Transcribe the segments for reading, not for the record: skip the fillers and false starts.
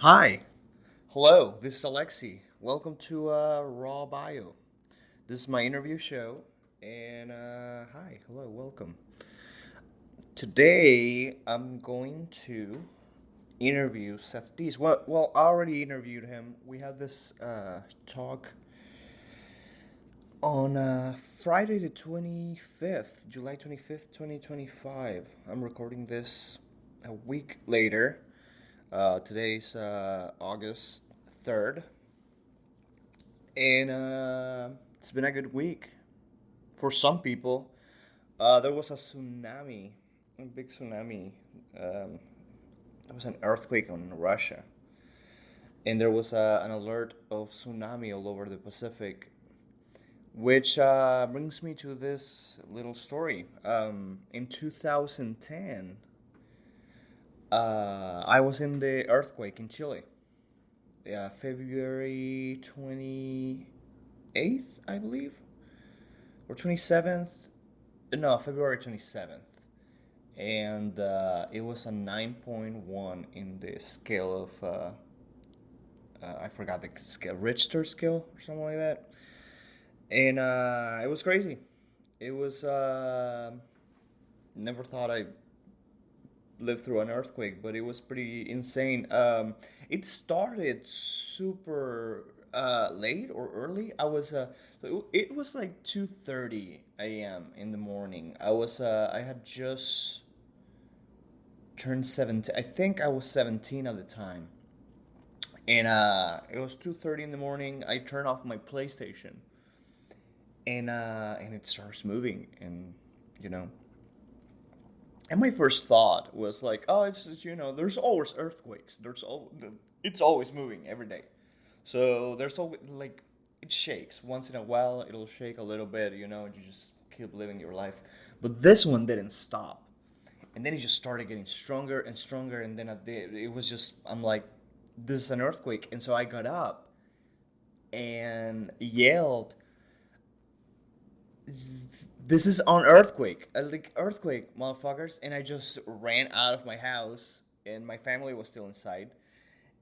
Hi. Hello, this is Alexi. Welcome to Raw Bio. This is my interview show. And hi, hello, welcome. Today I'm going to interview Seth Dees. Well, I already interviewed him. We had this talk on Friday the 25th, July 25th, 2025. I'm recording this a week later. Today's August 3rd. And it's been a good week for some people. There was a tsunami, a big tsunami. Um, there was an earthquake in Russia, and there was an alert of tsunami all over the Pacific, which brings me to this little story. In 2010, I was in the earthquake in Chile. Yeah, February 28th, I believe, or 27th. No, February 27th. And it was a 9.1 in the scale of, I forgot the scale, Richter scale or something like that. And it was crazy. It was, never thought I lived through an earthquake, but it was pretty insane. It started super late or early. It was like 2:30 a.m. in the morning. I had just turned 17. I think I was 17 at the time. And it was 2:30 in the morning. I turned off my PlayStation, and it starts moving, and you know, and my first thought was like, oh, there's always earthquakes. It's always moving every day. So there's always like it shakes once in a while. It'll shake a little bit, you just keep living your life. But this one didn't stop, and then it just started getting stronger and stronger. And then it was just I'm like, this is an earthquake. And so I got up and yelled, this is on earthquake, like earthquake, motherfuckers. And I just ran out of my house, and my family was still inside.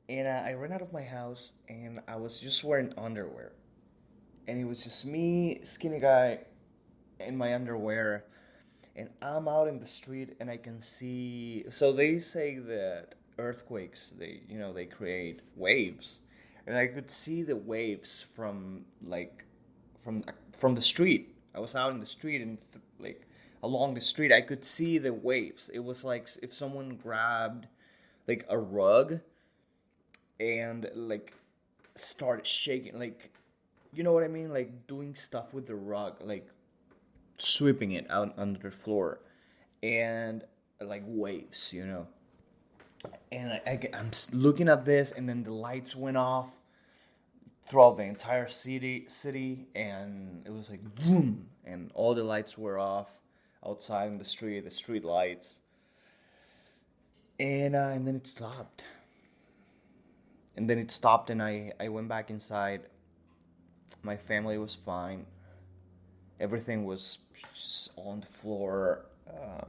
And I ran out of my house, and I was just wearing underwear, and it was just me, skinny guy, in my underwear. And I'm out in the street, and I can see. So they say that earthquakes, they create waves, and I could see the waves from from the street. I was out in the street, and like along the street, I could see the waves. It was like if someone grabbed like a rug and like started shaking, like you know what I mean, like doing stuff with the rug, like sweeping it out under the floor, and like waves. And I'm looking at this, and then the lights went off throughout the entire city, and it was like boom, and all the lights were off outside in the street lights, and then it stopped, and I went back inside. My family was fine. Everything was on the floor. I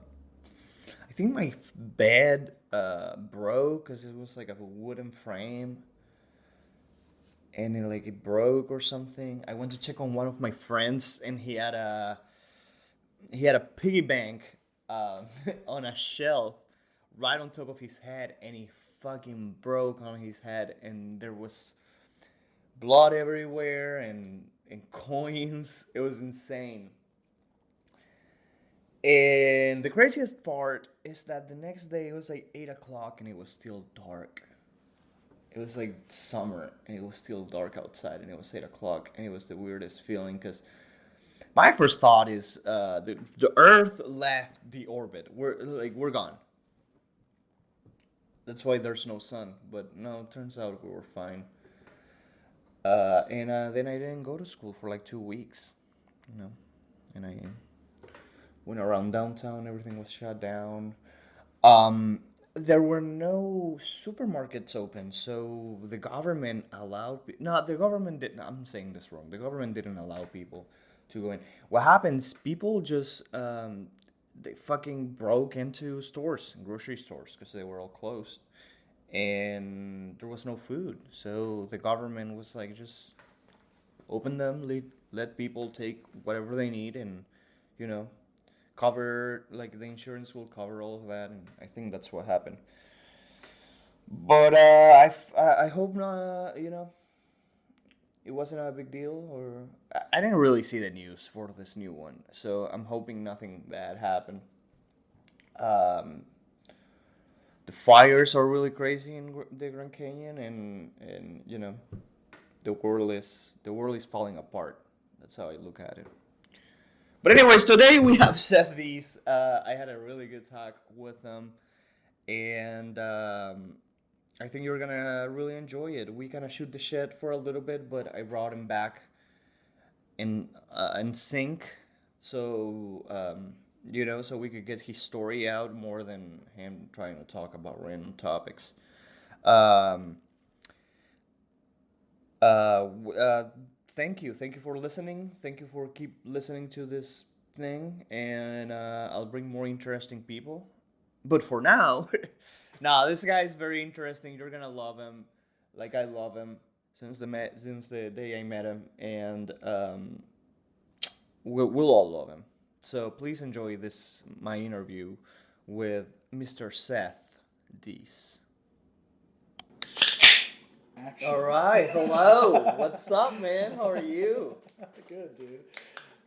think my bed broke because it was like a wooden frame, and it broke or something. I went to check on one of my friends, and he had a piggy bank on a shelf right on top of his head, and he fucking broke on his head, and there was blood everywhere and coins. It was insane. And the craziest part is that the next day it was like 8 o'clock, and it was still dark. It was like summer, and it was still dark outside, and it was 8 o'clock, and it was the weirdest feeling because my first thought is the Earth left the orbit. We're gone. That's why there's no sun. But no, it turns out we were fine. And then I didn't go to school for like 2 weeks, you know, and I went around downtown. Everything was shut down. Um, there were no supermarkets open, so the government allowed. No, the government didn't. I'm saying this wrong. The government didn't allow people to go in. What happens? People just they fucking broke into stores, grocery stores, because they were all closed, and there was no food. So the government was like, just open them, let people take whatever they need, and you know, cover, like, the insurance will cover all of that, and I think that's what happened. But I hope not. It wasn't a big deal, or I didn't really see the news for this new one, so I'm hoping nothing bad happened. Um, the fires are really crazy in the Grand Canyon, and the world is falling apart. That's how I look at it. But anyways, today we have Seth Dees. I had a really good talk with him, and I think you're gonna really enjoy it. We kind of shoot the shit for a little bit, but I brought him back in sync, so so we could get his story out more than him trying to talk about random topics. Um, thank you for listening. Thank you for keep listening to this thing, and I'll bring more interesting people. But for now, nah, this guy is very interesting. You're gonna love him, like I love him since the day I met him, and we'll all love him. So please enjoy this my interview with Mr. Seth Dees. Action. All right, hello. What's up, man? How are you? Good, dude.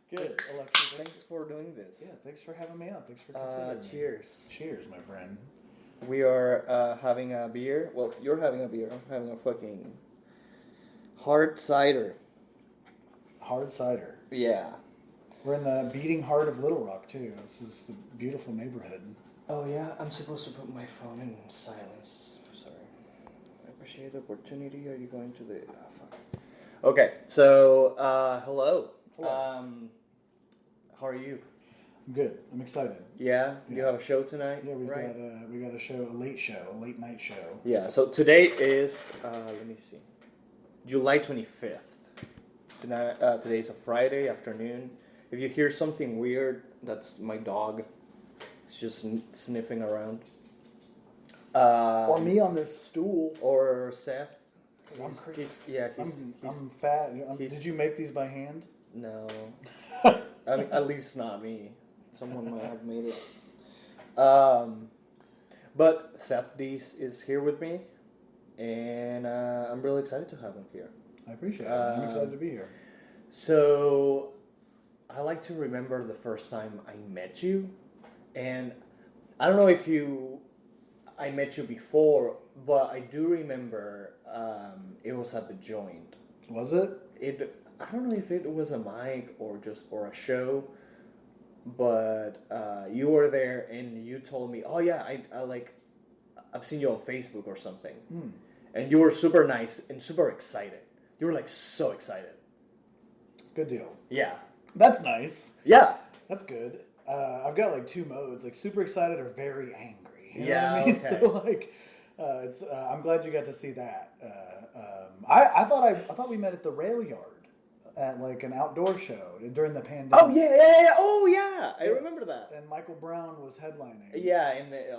Good. Alexis, Thanks for doing this. Yeah, thanks for having me on. Thanks for considering me. Cheers. Cheers, my friend. We are having a beer. Well, you're having a beer. I'm having a fucking hard cider. Hard cider. Yeah. We're in the beating heart of Little Rock, too. This is a beautiful neighborhood. Oh, yeah? I'm supposed to put my phone in silence. Sorry. I appreciate the opportunity. Are you going to the... fuck. Okay, so, hello. Hello. How are you? I'm good. I'm excited. Yeah? You Yeah. have a show tonight? Yeah, right? we got a show, a late night show. Yeah, so today is, let me see, July 25th. Today is a Friday afternoon. If you hear something weird, that's my dog. It's just sniffing around. Or me on this stool. Or Seth. I'm He's I'm fat. he's- Did you make these by hand? no. I mean, at least not me. Someone might have made it. But Seth Dees is here with me, and I'm really excited to have him here. I appreciate it. I'm excited to be here. So, I like to remember the first time I met you, and I don't know if I met you before, but I do remember it was at the Joint. Was it? I don't know if it was a mic or a show, but you were there and you told me, oh yeah, I've seen you on Facebook or something, and you were super nice and super excited. You were like so excited. Good deal. Yeah. That's nice. Yeah. That's good. I've got like two modes, like super excited or very angry. You know Yeah, what I mean? okay. So like, it's. I'm glad you got to see that. I thought we met at the rail yard at like an outdoor show during the pandemic. Oh yeah. Oh yeah. I Yes. remember that. And Michael Brown was headlining. Yeah. And yeah.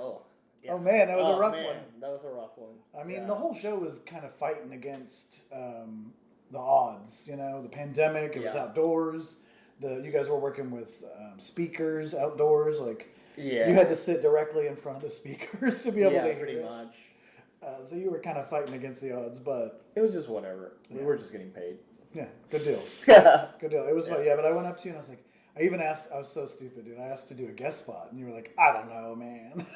Oh man, that was a rough man, one. That was a rough one. I mean, Yeah. the whole show was kind of fighting against the odds. You know, the pandemic. It was Yeah. outdoors. You guys were working with speakers outdoors. Like, Yeah. you had to sit directly in front of the speakers to be able to hear pretty it. much. So you were kind of fighting against the odds, but It was just whatever. We Yeah. were just getting paid. yeah, good deal. Yeah. Good deal. It was fun. Yeah, but I went up to you and I was like, I even asked. I was so stupid, dude. I asked to do a guest spot, and you were like, I don't know, man.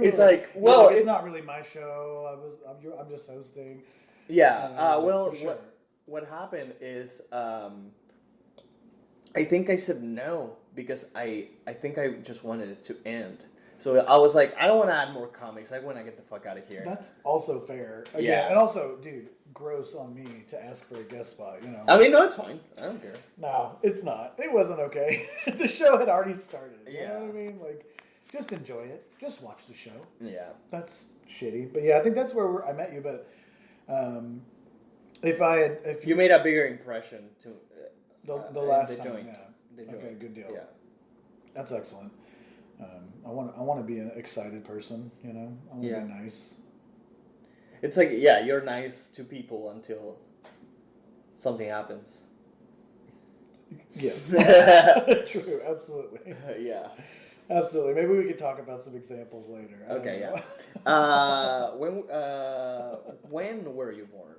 It's like, well, it's it's- not really my show. I'm just hosting. Yeah. I was like, Well, for sure. what happened is I think I said no because I think I just wanted it to end. So I was like, I don't want to add more comics. I want to get the fuck out of here. That's also fair. Again, Yeah. and also, dude, gross on me to ask for a guest spot. You know. I mean, no, it's fine. I don't care. No, it's not. It wasn't okay. The show had already started. You know Yeah. what I mean? Like, just enjoy it. Just watch the show. Yeah. That's shitty. But yeah, I think that's where I met you. But if You made a bigger impression to the last the time, joint. yeah. The Okay, joint. good deal. Yeah. That's excellent. I want to be an excited person. You know, I want to Yeah. be nice. It's like, yeah, you're nice to people until something happens. Yes. True. Absolutely. Yeah. Absolutely. Maybe we could talk about some examples later. I don't Okay, know. yeah. When were you born?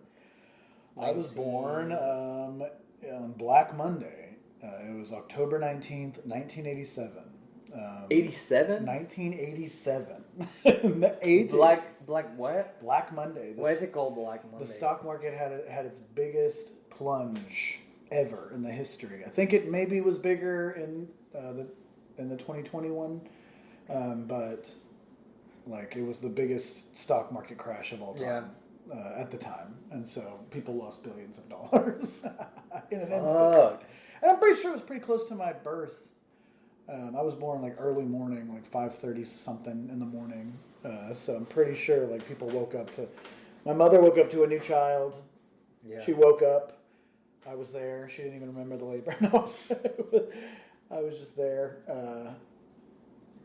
I was born 19... on Black Monday. It was October 19th, 1987. 87? 1987. Black what? Black Monday. Why is it called Black Monday? The stock market had its biggest plunge ever in the history. I think it maybe was bigger in the 2021, but like it was the biggest stock market crash of all time. At the time, and so people lost billions of dollars in an instant. And I'm pretty sure it was pretty close to my birth. I was born like early morning, like 5:30 something in the morning. So I'm pretty sure like people woke up to. My mother woke up to a new child. Yeah. She woke up. I was there. She didn't even remember the labor. No, I was just there.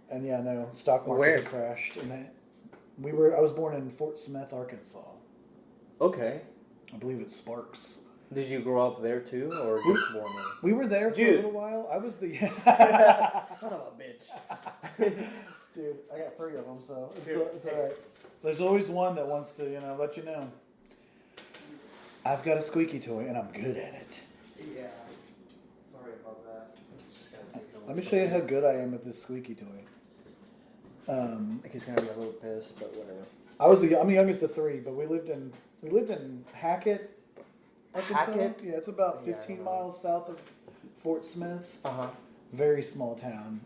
And yeah, no, stock market had crashed, and I was born in Fort Smith, Arkansas. Okay. I believe it's Sparks. Did you grow up there too, or just born there? We were there for a little while. I was the son of a bitch. Dude, I got 3 of them, so it's all right. There's always one that wants to, let you know. I've got a squeaky toy, and I'm good at it. Yeah. Sorry about that. I'm just gonna take a Let me show you how good I am at this squeaky toy. He's gonna be a little pissed, but whatever. I'm the youngest of 3, but we lived in Hackett, Arkansas. Hackett? Yeah, it's about 15 miles south of Fort Smith. Uh-huh. Very small town.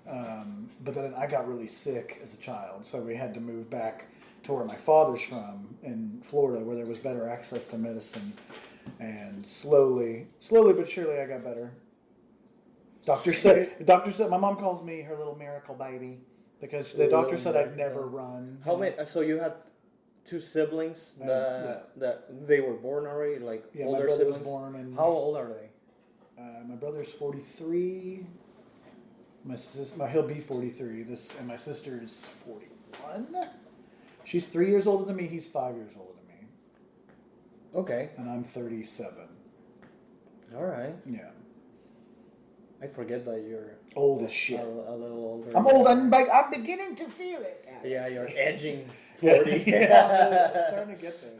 But then I got really sick as a child, so we had to move back to where my father's from in Florida, where there was better access to medicine. And slowly but surely, I got better. Doctor said my mom calls me her little miracle baby because the doctor said I'd never run. How many? So you had 2 siblings that they were born already, like older my brother siblings. was born in. How old are they? My brother's 43. He'll be 43. And my sister is 41. She's 3 years older than me. He's 5 years older than me. Okay. And I'm 37. All right. Yeah. I forget that you're old as shit. A little older. I'm old. I'm beginning to feel it. Yeah, you're edging 40. Yeah, I'm starting to get there.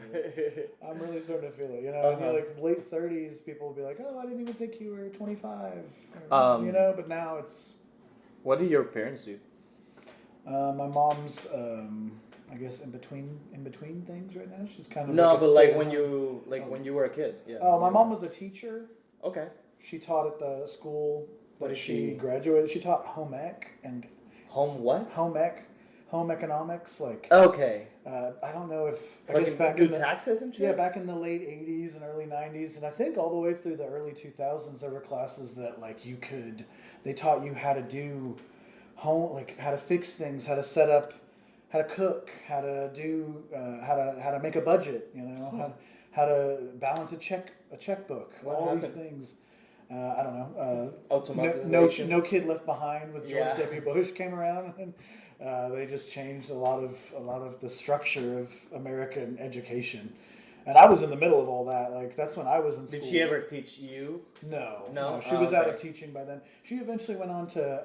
I'm really starting to feel it. In your like late 30s, people will be like, "Oh, I didn't even think you were 25." But now it's. What do your parents do? My mom's, I guess, in between things right now. She's kind of when you were a kid. Yeah. Oh, my mom was a teacher. Okay. She taught at the school What is she she? graduated. She taught home ec and Home what? home economics. Like Okay. I don't know if I Like guess back do in the, taxes and shit. yeah, back in the late 80s and early 90s, and I think all the way through the early 2000s, there were classes that like they taught you how to do home, like how to fix things, how to set up, how to cook, how to do, how to make a budget, how to balance a checkbook, these things. I don't know. Automatization. No Kid Left Behind with George Yeah. W. Bush came around, and they just changed a lot of the structure of American education. And I was in the middle of all that. Like that's when I was in school. Did she ever teach you? No. She was out of teaching by then. She eventually went on to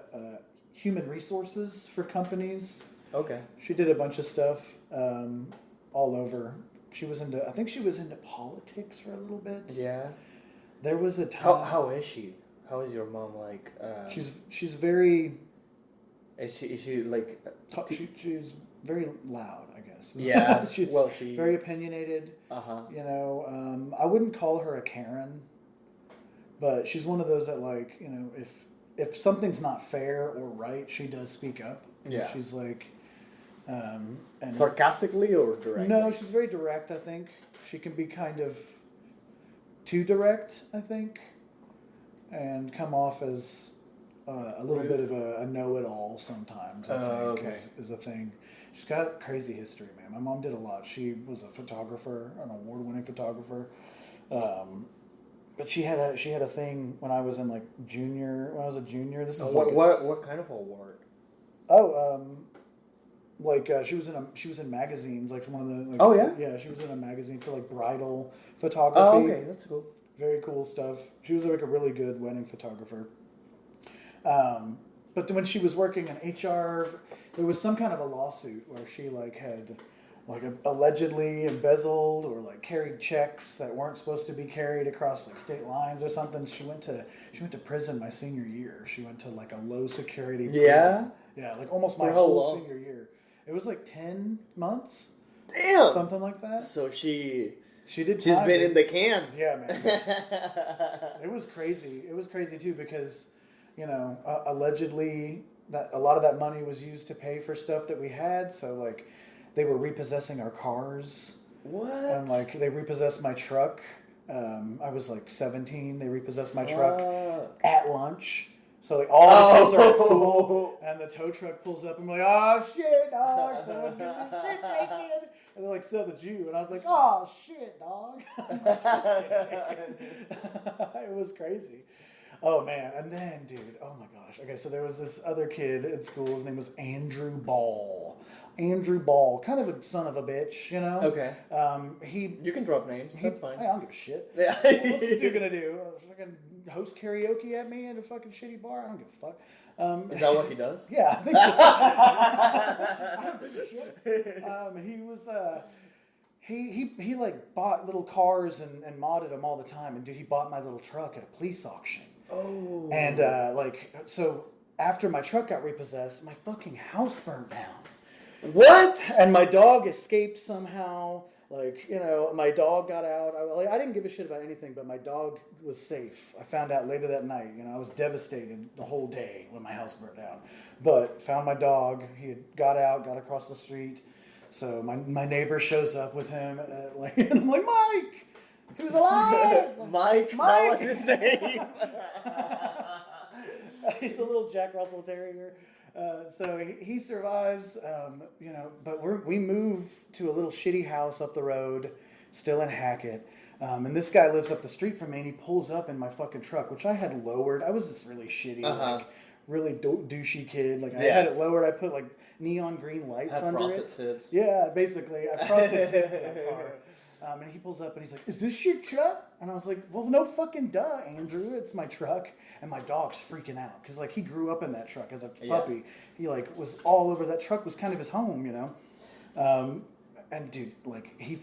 human resources for companies. Okay. She did a bunch of stuff all over. I think she was into politics for a little bit. Yeah. There was a time. How is she? How is your mom like? She's very. Is she like? She's very loud, I guess. Yeah. she's very opinionated. I wouldn't call her a Karen, but she's one of those that like if something's not fair or right, she does speak up. Yeah. She's like. And Sarcastically or directly? No, she's very direct. I think she can be kind of too direct. I think, and come off as a little bit of a know-it-all sometimes. I think is a thing. She's got crazy history, man. My mom did a lot. She was a photographer, an award-winning photographer. But she had a thing when I was in like junior. When I was a junior, this is what kind of award? Like she was in magazines, like one of the like Oh yeah. yeah, she was in a magazine for like bridal Oh photography. okay, that's cool. Very cool stuff. She was like a really good wedding photographer. But when she was working in HR, there was some kind of a lawsuit where she like had like allegedly embezzled or like carried checks that weren't supposed to be carried across like state lines or something. She went to prison my senior year. She went to like a low security Yeah. prison. Yeah, like almost my For how whole long? senior year. It was like 10 months, Damn. something like that. So She did she's time, been in dude. the can. Yeah, man. It was crazy. It was crazy too because, allegedly that a lot of that money was used to pay for stuff that we had. So like, they were repossessing our cars, and What? like they repossessed my truck. I was like 17. They repossessed my truck Fuck. at lunch. So like all the kids are at Oh. school, and the tow truck pulls up, and I'm like, "Oh shit, dog! Someone's getting this shit taken." And they're like, "So the Jew," and I was like, "Oh shit, dog!" My shit's getting taken. It was crazy. Oh man, and then dude, oh my gosh. Okay, so there was this other kid at school. His name was Andrew Ball. Andrew Ball, kind of a son of a bitch, you know. Okay. He You can drop names. he, That's fine. I don't give a shit. Yeah. What's this dude gonna do? Fucking host karaoke at me at a fucking shitty bar? I don't give a fuck. Is that what he does? Yeah, I think so. I don't give a shit. He was he like bought little cars and modded them all the time. And dude, he bought my little truck at a police auction. Oh. And so after my truck got repossessed, my fucking house burned down. What? And my dog escaped somehow. Like, my dog got out. I didn't give a shit about anything, but my dog was safe. I found out later that night. I was devastated the whole day when my house burnt down. But found my dog. He had got out, got across the street. So my neighbor shows up with him. And I'm like, Mike! He was alive! Mike. That was his name. He's a little Jack Russell Terrier. So he survives, but we move to a little shitty house up the road, still in Hackett. And this guy lives up the street from me, and he pulls up in my fucking truck, which I had lowered. I was this really shitty, like, really douchey kid. Like, I had it lowered. I put, like, neon green lights under frosted it. tips. Yeah, basically. I frosted tipped that car. And he pulls up and he's like, "Is this your truck?" And I was like, "Well, no fucking duh, Andrew. It's my truck." And my dog's freaking out because like he grew up in that truck as a puppy. He like was all over that truck. Was kind of his home, And dude, like he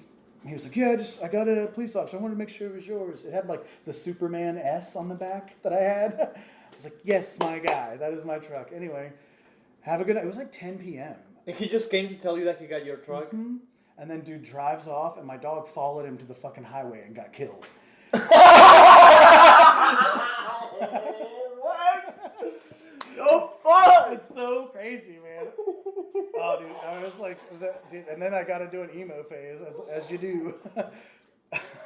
was like, "Yeah, I got it at a police auction. I wanted to make sure it was yours." It had like the Superman S on the back that I had. I was like, "Yes, my guy. That is my truck." Anyway, have a good night. It was like 10 p.m. He just came to tell you that he got your truck? Mm-hmm. And then dude drives off, and my dog followed him to the fucking highway and got killed. What? Oh, fuck! It's so crazy, man. Oh, dude, I was like, dude, and then I got to do an emo phase, as you do.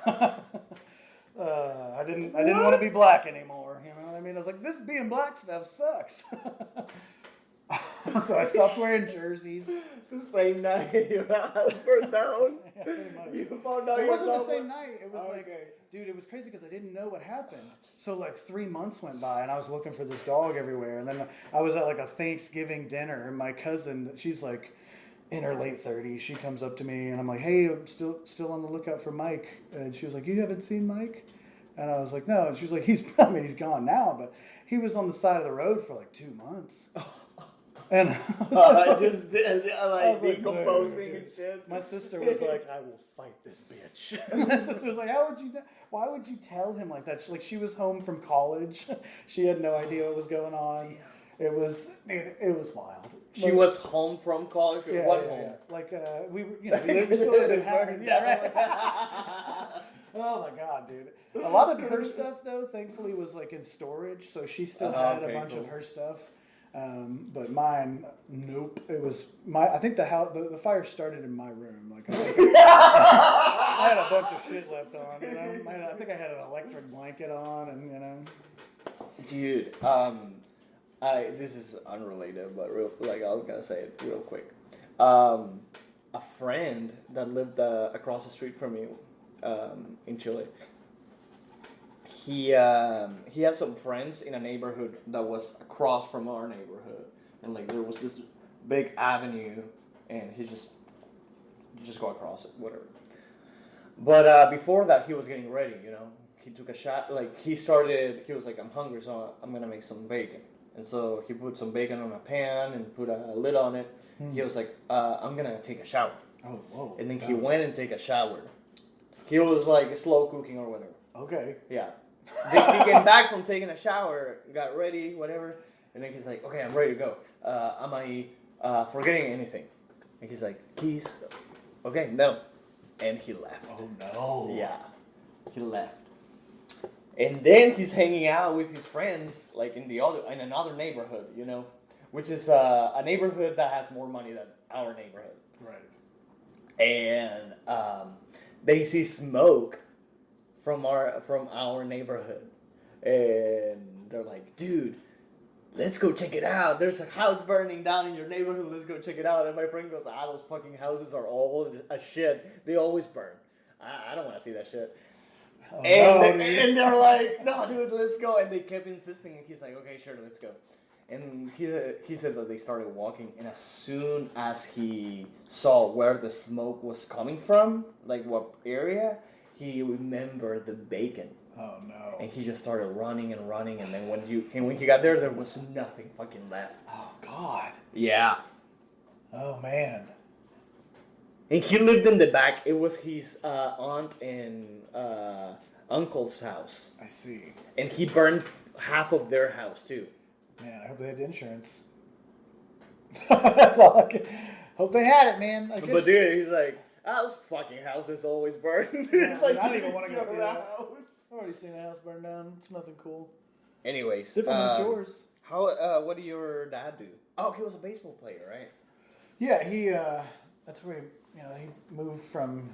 I didn't want to be black anymore. You know what I mean? I was like, this being black stuff sucks. So I stopped wearing jerseys. The same night your house burned down. Yeah, pretty much. You found out It your wasn't the dog same night. It was like, okay. dude, it was crazy because I didn't know what happened. So like 3 months went by, and I was looking for this dog everywhere. And then I was at like a Thanksgiving dinner, and my cousin, she's like in her late 30s, she comes up to me, and I'm like, "Hey, I'm still on the lookout for Mike." And she was like, "You haven't seen Mike?" And I was like, "No." And she was like, he's gone now, but he was on the side of the road for like 2 months. And I was decomposing and shit. My sister was like, "I will fight this bitch." My sister was like, why would you tell him like that? She was home from college. She had no idea what was going on. It was wild. She was home from college? Yeah, What yeah, home? yeah. Like, we still lived in Hackett. Yeah, right. Oh my god, dude. A lot of her stuff, though, thankfully, was like in storage, so she still had a bunch of her stuff. But mine, nope. It was I think the fire started in my room. Like I had a bunch of shit left on. I think I had an electric blanket on, and Dude, this is unrelated, but I was gonna say it real quick. A friend that lived across the street from me, in Chile. He had some friends in a neighborhood that was across from our neighborhood, and like there was this big avenue and you just go across it, whatever. But before that, he was getting ready. He took a shot. Like he was like, I'm hungry, so I'm gonna make some bacon. And so he put some bacon on a pan and put a lid on it. He was like, I'm gonna take a shower. Oh, whoa. And then he went and take a shower. He was like slow cooking or whatever. Okay. Yeah. He came back from taking a shower, got ready, whatever, and then he's like, okay, I'm ready to go. Am I forgetting anything? And he's like, keys. Okay, no. And he left. Oh, no. Yeah. He left. And then he's hanging out with his friends, like in another neighborhood, which is a neighborhood that has more money than our neighborhood. Right. And they see smoke from our neighborhood, and they're like, "Dude, let's go check it out. There's a house burning down in your neighborhood. Let's go check it out." And my friend goes, "Those fucking houses are old as shit. They always burn. I don't want to see that shit." Oh, And they're like, "No, dude, let's go." And they kept insisting, and he's like, "Okay, sure, let's go." And he said that they started walking, and as soon as he saw where the smoke was coming from, like what area, he remembered the bacon. Oh no! And he just started running and running, and then when he got there was nothing fucking left. Oh God! Yeah. Oh man! And he lived in the back. It was his aunt and uncle's house. I see. And he burned half of their house too. Man, I hope they had insurance. That's all I can. Hope they had it, man. I guess. But dude, he's like, those fucking houses always burn. It's like, I don't even want to go see that house. I've already seen a house burn down. It's nothing cool. Anyways, Different than yours. What did your dad do? Oh, he was a baseball player, right? Yeah, he. That's where he moved from.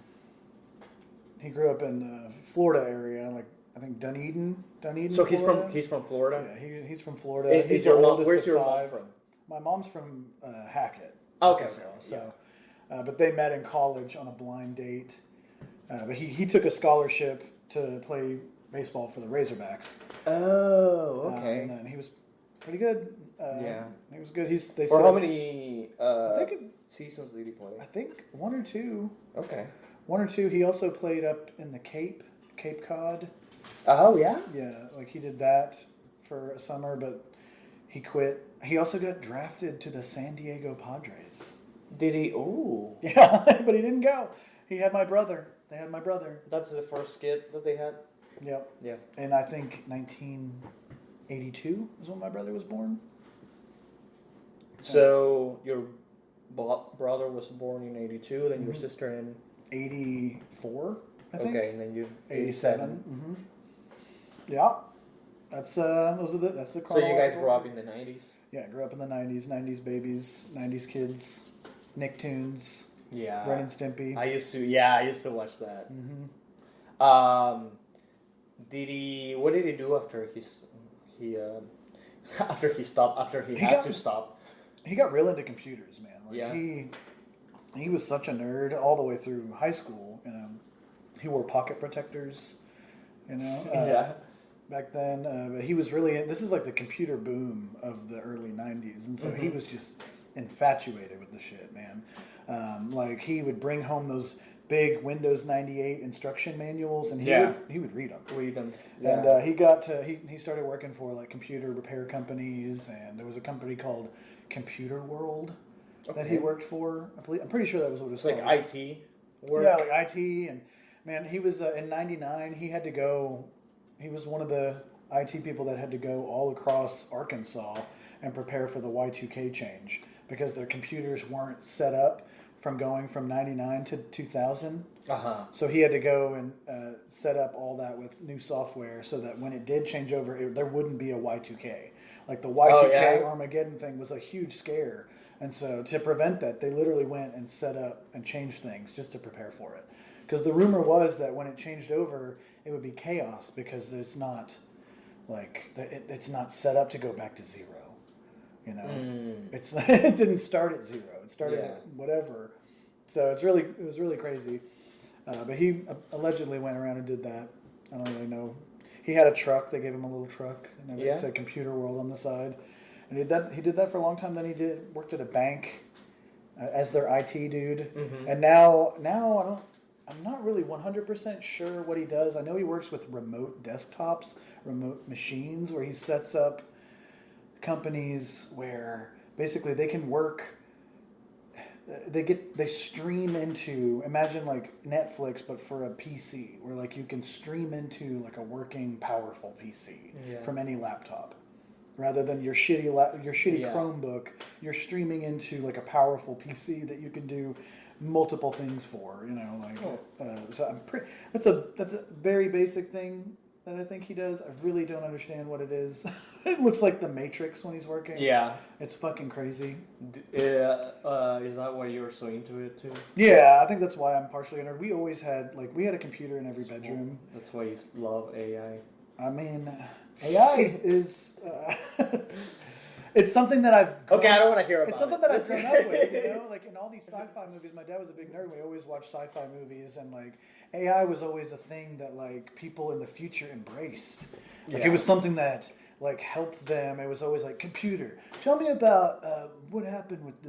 He grew up in the Florida area, like I think Dunedin. So Florida. he's from Florida. Yeah, he's from Florida. And He's the oldest where's of your five. mom from? My mom's from Hackett. Okay. Arkansas, so, but they met in college on a blind date. But he took a scholarship to play baseball for the Razorbacks. Oh, okay. And then he was pretty good. Yeah, he was good. How many I think seasons did he play? I think one or two. Okay. One or two. He also played up in the Cape Cod. Oh yeah. Yeah, like he did that for a summer, but he quit. He also got drafted to the San Diego Padres. Did he? Ooh. Yeah, but he didn't go. He had my brother. They had my brother. That's the first kid that they had. Yep. Yeah. And I think 1982 is when my brother was born. So your brother was born in 82, then your sister in 84, I think. Okay, and then you 87. Mm-hmm. Yeah. That's that's the So you guys grew up in the 90s? Yeah, grew up in the 90s, 90s babies, 90s kids, Nicktoons, Yeah. Ren and Stimpy. I used to watch that. Mm-hmm. What did he do after after he had to stop? He got real into computers, man. Like Yeah. he was such a nerd all the way through high school. He wore pocket protectors. Yeah. Back then, but he was really. This is like the computer boom of the early '90s, and so he was just infatuated with the shit, man. Like he would bring home those big Windows 98 instruction manuals, and he would read them. Read them. And he started working for like computer repair companies, and there was a company called Computer World that he worked for. I'm pretty sure that was what it was It's called. like IT work. Yeah, like IT, and man, he was in '99. He had to go. He was one of the IT people that had to go all across Arkansas and prepare for the Y2K change because their computers weren't set up from going from 99 to 2000. Uh-huh. So he had to go and set up all that with new software so that when it did change over, there wouldn't be a Y2K. Like the Y2K Armageddon thing was a huge scare. And so to prevent that, they literally went and set up and changed things just to prepare for it. Because the rumor was that when it changed over, it would be chaos because it's not it's not set up to go back to zero. It didn't start at zero. It started at whatever. So it was really crazy. But he allegedly went around and did that. I don't really know. He had a truck. They gave him a little truck, and it said Computer World on the side. And he did that for a long time. Then he worked at a bank as their IT dude. Mm-hmm. And now I'm not really 100% sure what he does. I know he works with remote desktops, remote machines, where he sets up companies where basically they can work. They stream into, imagine like Netflix but for a PC, where like you can stream into like a working powerful PC Yeah. from any laptop. Rather than your shitty Yeah. Chromebook, you're streaming into like a powerful PC that you can do multiple things for. You know, like so that's a very basic thing that I think he does. I really don't understand what it is. It looks like the Matrix when he's working. Yeah. It's fucking crazy. Is that why you're so into it too? Yeah, I think that's why I'm partially into it. We always had we had a computer in every bedroom. That's why you love AI. I mean, AI is it's something that I've Okay, I don't want to hear about it. It's something that I've grown up with, you know, like in all these sci-fi movies. My dad was a big nerd. We always watched sci-fi movies, and like AI was always a thing that like people in the future embraced. Like it was something that like helped them. It was always like, computer, tell me about what happened with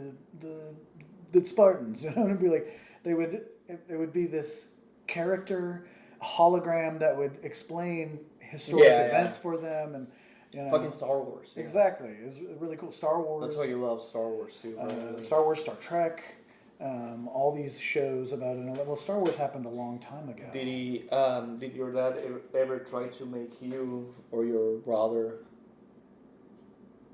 the Spartans. You know, and it'd be like it would be this character hologram that would explain historic events for them, and you know, fucking Star Wars. Yeah. Exactly, it's really cool. Star Wars. That's why you love Star Wars too. Star Wars, Star Trek, all these shows about it. Well, Star Wars happened a long time ago. Did your dad ever try to make you or your brother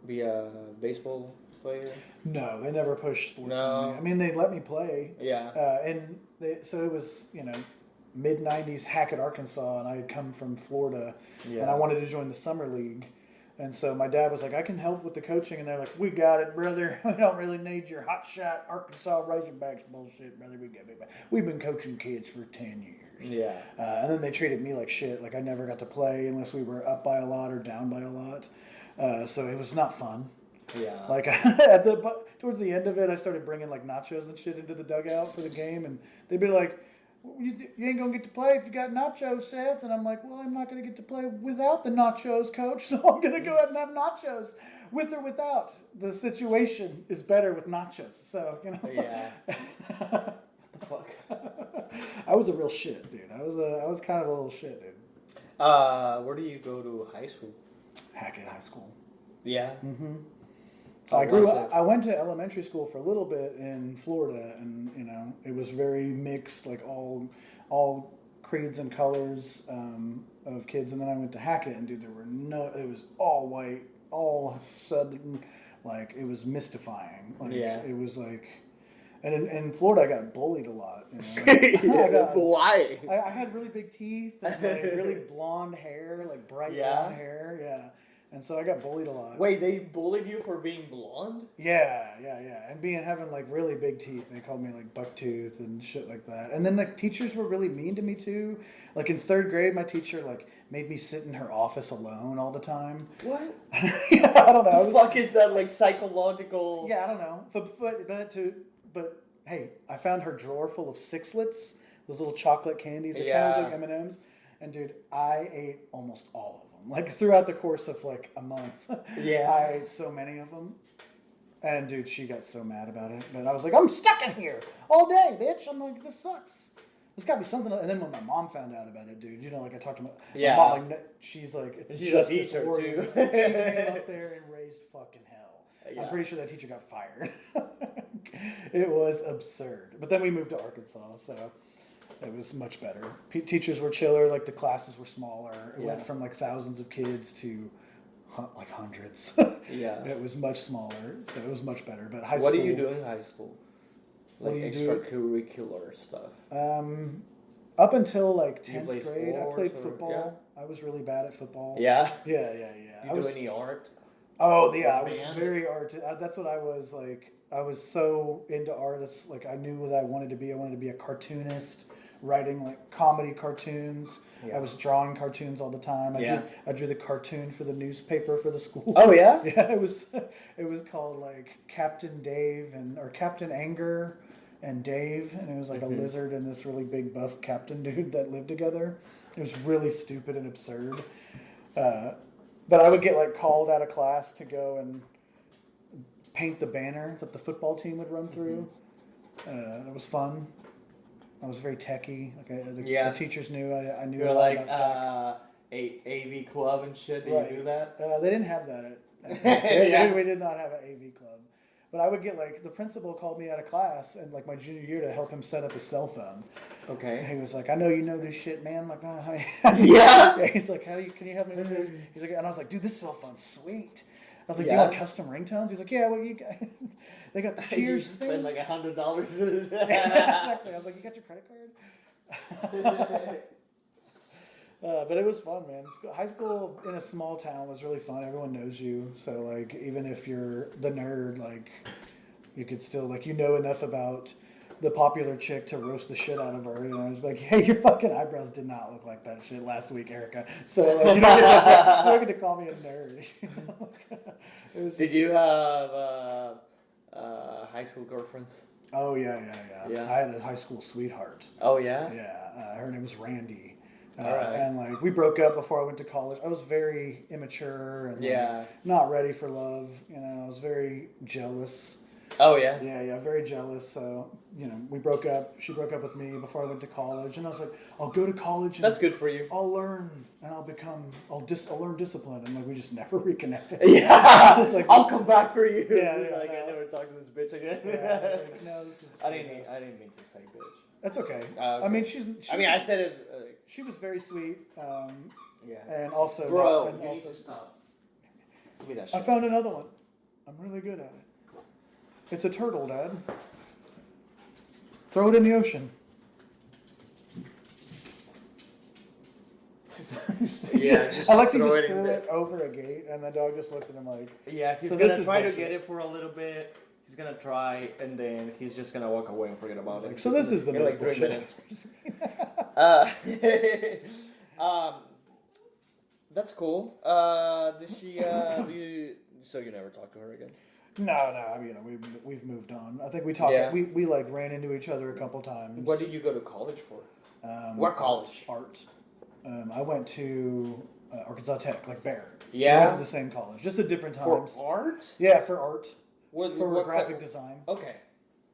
be a baseball player? No, they never pushed sports No. on me. I mean, they let me play. Yeah. So it was, mid '90s Hackett, Arkansas, and I had come from Florida, Yeah. and I wanted to join the summer league. And so my dad was like, I can help with the coaching. And they're like, we got it, brother. We don't really need your hot shot Arkansas Razorbacks bullshit, brother. We've been coaching kids for 10 years. Yeah. And then they treated me like shit. Like I never got to play unless we were up by a lot or down by a lot. So it was not fun. Yeah. Like towards the end of it, I started bringing like nachos and shit into the dugout for the game. And they'd be like, you ain't gonna get to play if you got nachos, Seth. And I'm like, well, I'm not gonna get to play without the nachos, coach. So I'm gonna go ahead and have nachos, with or without. The situation is better with nachos. So Yeah. What the fuck? I was a real shit, dude. I was kind of a little shit, dude. Where do you go to high school? Hackett High School. Yeah. Mm-hmm. How was it? I went to elementary school for a little bit in Florida, and it was very mixed, like all creeds and colors of kids. And then I went to Hackett, and dude, it was all white, all southern, like it was mystifying. Like it was like, and in Florida I got bullied a lot. Why? I had really big teeth and like really blonde hair, like bright blonde hair, yeah. And so I got bullied a lot. Wait, they bullied you for being blonde? Yeah. And having like really big teeth. They called me like bucktooth and shit like that. And then the teachers were really mean to me too. Like in 3rd grade, my teacher like made me sit in her office alone all the time. What? Yeah, I don't know. The fuck is that, like psychological? Yeah, I don't know. But hey, I found her drawer full of Sixlets, those little chocolate candies that kind of like M&Ms. And dude, I ate almost all of them. Like throughout the course of like a month. Yeah. I ate so many of them. And dude, she got so mad about it. But I was like, I'm stuck in here all day, bitch. I'm like, this sucks. There's got to be something. And then when my mom found out about it, dude, like I talked to my mom, like she's like, she's a teacher too. She came up there and raised fucking hell. Yeah. I'm pretty sure that teacher got fired. It was absurd. But then we moved to Arkansas, so it was much better. Teachers were chiller, like the classes were smaller. It went from like thousands of kids to like hundreds. Yeah. It was much smaller, so it was much better. But high What school. do you do in high school? Like extracurricular stuff. Up until like Do you 10th play grade, I played sports or- football. I was really bad at football. Yeah. Yeah. Do you do any art? Oh, yeah, I was Band? very art. That's what I was like. I was so into art. That's like I knew what I wanted to be. I wanted to be a cartoonist, writing like comedy cartoons. Yeah. I was drawing cartoons all the time. I drew the cartoon for the newspaper for the school. Oh yeah. Yeah, it was called like Captain Dave or Captain Anger and Dave, and it was like a lizard and this really big buff captain dude that lived together. It was really stupid and absurd. But I would get like called out of class to go and paint the banner that the football team would run through. It was fun. I was very techie. Like the Yeah. teachers knew I knew a You're lot like about AV club and shit. tech. Do Right. you do that? They didn't have that at Yeah. we did not have an AV club. But I would get like the principal called me out of class and like my junior year to help him set up his cell phone. And Okay. he was like, "I know you know this shit, man. Like, Yeah. yeah." He's like, can you help me with this?" He's like, and I was like, "Dude, this cell phone's sweet." I was like, "Do you want Yeah. custom ringtones?" He's like, "Yeah, well, you got, they got the You Cheers spend thing." like $100. Exactly. I was like, "You got your credit card?" But it was fun, man. High school in a small town was really fun. Everyone knows you, so like even if you're the nerd, like you could still like you know enough about the popular chick to roast the shit out of her. You know, it's like, hey, your fucking eyebrows did not look like that shit last week, Erica. So like, you don't get to call me a nerd. You know? It was Did just, you have high school girlfriends? oh yeah. Yeah. I had a high school sweetheart. Oh yeah. Yeah, her name was Randy. All right. And like we broke up before I went to college. I was very immature and Yeah. like, not ready for love. You know, I was very jealous. Oh yeah. Yeah, very jealous. So you know, we broke up. She broke up with me before I went to college, and I was like, I'll go to college. And That's good for you. I'll learn and I'll learn discipline, and like we just never reconnected. Yeah. It's like, I'll come back for you. Yeah, It's yeah, like no. I never talk to this bitch again. Yeah, I was like, no, this is. I didn't mean to say bitch. That's okay. Okay. I mean, I said it. she was very sweet. Yeah. And also, Bro, and you also, need to stop. Give me that I shit. found another one. I'm really good at it. It's a turtle, Dad. Throw it in the ocean. Yeah, just Alexi throw just it in threw there. it over a gate, and the dog just looked at him like, Yeah, he's So this gonna is try to bullshit. get it for a little bit. He's gonna try, and then he's just gonna walk away and forget about it. so this is the in most like 3 bullshit. minutes. Uh, um, that's cool. Did she? Do you? So you never talk to her again? No, I mean, you know, we've moved on. I think we talked. Yeah. We like ran into each other a couple times. What did you go to college for? What college? Art. I went to Arkansas Tech, like Bear. Yeah? We went to the same college, just at different For times. art? Yeah, for art. What Graphic design. Okay.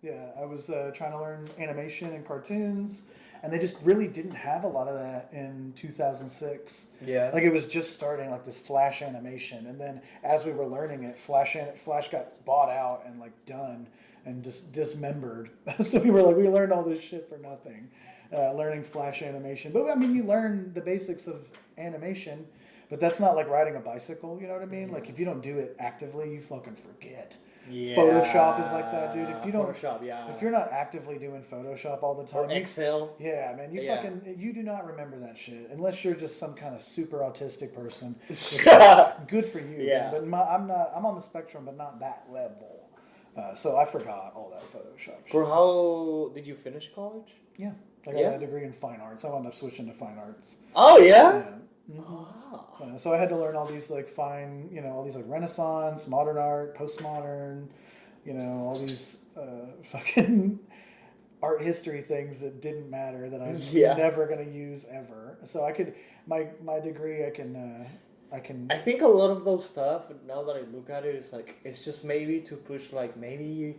Yeah, I was trying to learn animation and cartoons, and they just really didn't have a lot of that in 2006. Yeah. Like it was just starting, like this Flash animation, and then as we were learning it, Flash got bought out and like done and just dismembered. So we learned all this shit for nothing, learning Flash animation. But I mean, you learn the basics of animation, but that's not like riding a bicycle. You know what I mean? Like if you don't do it actively, you fucking forget. Yeah. Photoshop is like that, dude. If you don't, Photoshop, yeah. if you're not actively doing Photoshop all the time, Or Excel. yeah, man, Yeah. you do not remember that shit unless you're just some kind of super autistic person. Good for you. Yeah. Man, but I'm on the spectrum, but not that level. So I forgot all that Photoshop shit. For how did you finish college? Yeah, I got a degree in fine arts. I wound up switching to fine arts. Oh yeah. Yeah. Oh. So I had to learn all these like fine, you know, all these like Renaissance, modern art, postmodern, you know, all these fucking art history things that didn't matter that I'm never gonna use ever. So I could my degree I can. I think a lot of those stuff. Now that I look at it, it's like it's just maybe to push like maybe you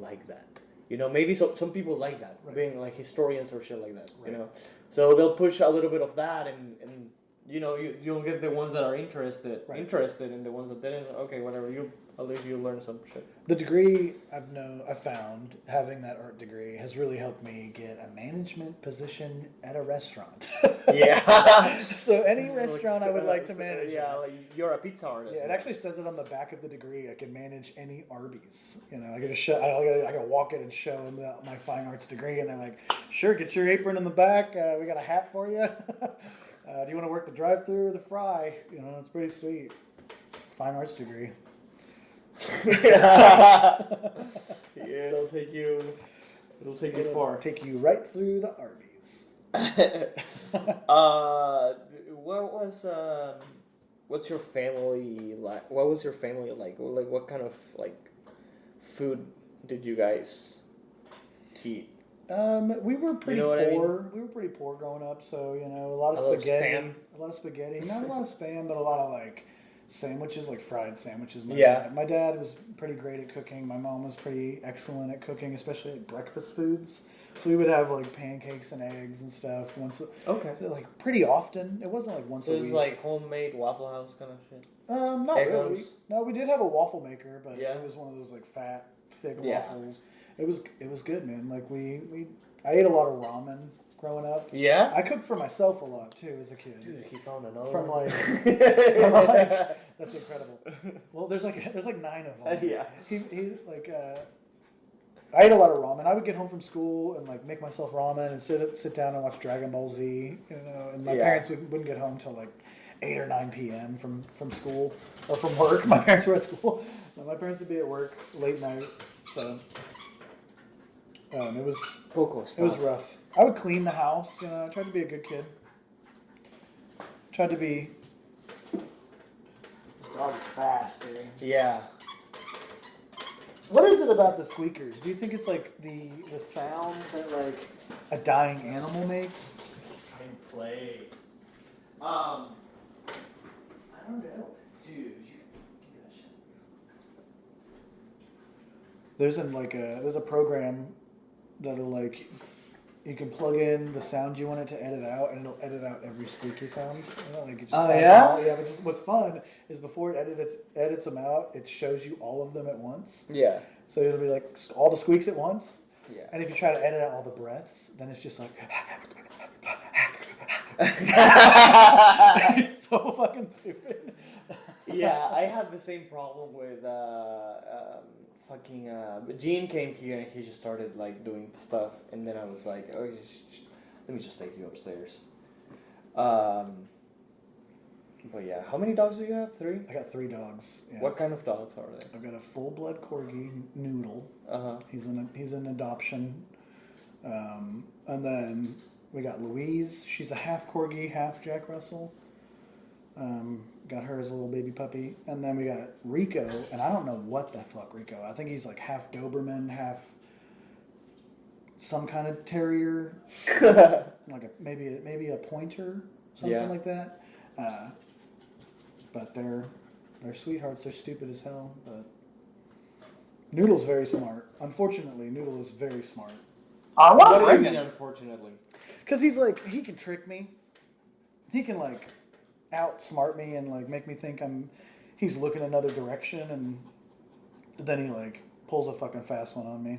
like that. You know, maybe some people like that, being like historians or shit like that. Right. You know, so they'll push a little bit of that, and you know you'll get the ones that are interested, and the ones that didn't. Okay, whatever. At least you learn some shit. The degree I've found having that art degree has really helped me get a management position at a restaurant. Yeah. So any restaurant I would like to manage. Yeah, like you're a pizza artist. Yeah, it actually says it on the back of the degree. I can manage any Arby's. You know, I get to show. I gotta walk in and show them my fine arts degree, and they're like, "Sure, get your apron in the back. We got a hat for you. Do you want to work the drive-through or the fry? You know, it's pretty sweet. Fine arts degree." Yeah, it'll take you far. Take you right through the Arby's. What's your family like? What was your family like? Like, what kind of like food did you guys eat? We were pretty You know what I poor. mean? We were pretty poor growing up, so you know, a lot of A lot of spaghetti. spam? A lot of spaghetti. Not a lot of spam, but a lot of like sandwiches, like fried sandwiches. Yeah. My dad was pretty great at cooking. My mom was pretty excellent at cooking, especially like breakfast foods. So we would have like pancakes and eggs and stuff Okay. so like pretty often. It wasn't like once So a it's week. like homemade Waffle House kind of shit. Not really. Egos? No, we did have a waffle maker, but Yeah. it was one of those like fat, thick Yeah. waffles. It was good, man. Like I ate a lot of ramen growing up. Yeah. I cooked for myself a lot too as a kid. Dude, he found another From one. like, from like that's incredible. Well, there's like 9 of them. Yeah. He like I ate a lot of ramen. I would get home from school and like make myself ramen and sit down and watch Dragon Ball Z. You know, and my Yeah. parents wouldn't get home till like 8 or 9 p.m. from school or from work. My parents were at school. My parents would be at work late night, so it was Coco, it was rough. I would clean the house. You know, I tried to be a good kid. Tried to be. This dog is fast, dude. Yeah. What is it about the squeakers? Do you think it's like the sound that like a dying animal makes? Same play. I don't know, dude. You give me that shit. There's a program that'll like you can plug in the sound you want it to edit out, and it'll edit out every squeaky sound. You know, like it just Oh, finds yeah? them all. Yeah. But what's fun is before it edits them out, it shows you all of them at once. Yeah. So it'll be like just all the squeaks at once. Yeah. And if you try to edit out all the breaths, then it's just like it's so fucking stupid. Yeah, I had the same problem with Gene came here and he just started like doing stuff, and then I was like, oh, let me just take you upstairs. But yeah, how many dogs do you have? 3? I got 3 dogs. Yeah. What kind of dogs are they? I've got a full blood corgi, Noodle. He's an adoption, and then we got Louise. She's a half corgi, half Jack Russell. Got her as a little baby puppy, and then we got Rico, and I don't know what the fuck Rico. I think he's like half Doberman, half some kind of terrier, like maybe a pointer, something like that. But they're sweethearts. They're stupid as hell, but Noodle's very smart. Unfortunately, Noodle is very smart. What do you mean, unfortunately? Because he's like, he can trick me. He can like outsmart me and like make me think he's looking another direction, and then he like pulls a fucking fast one on me.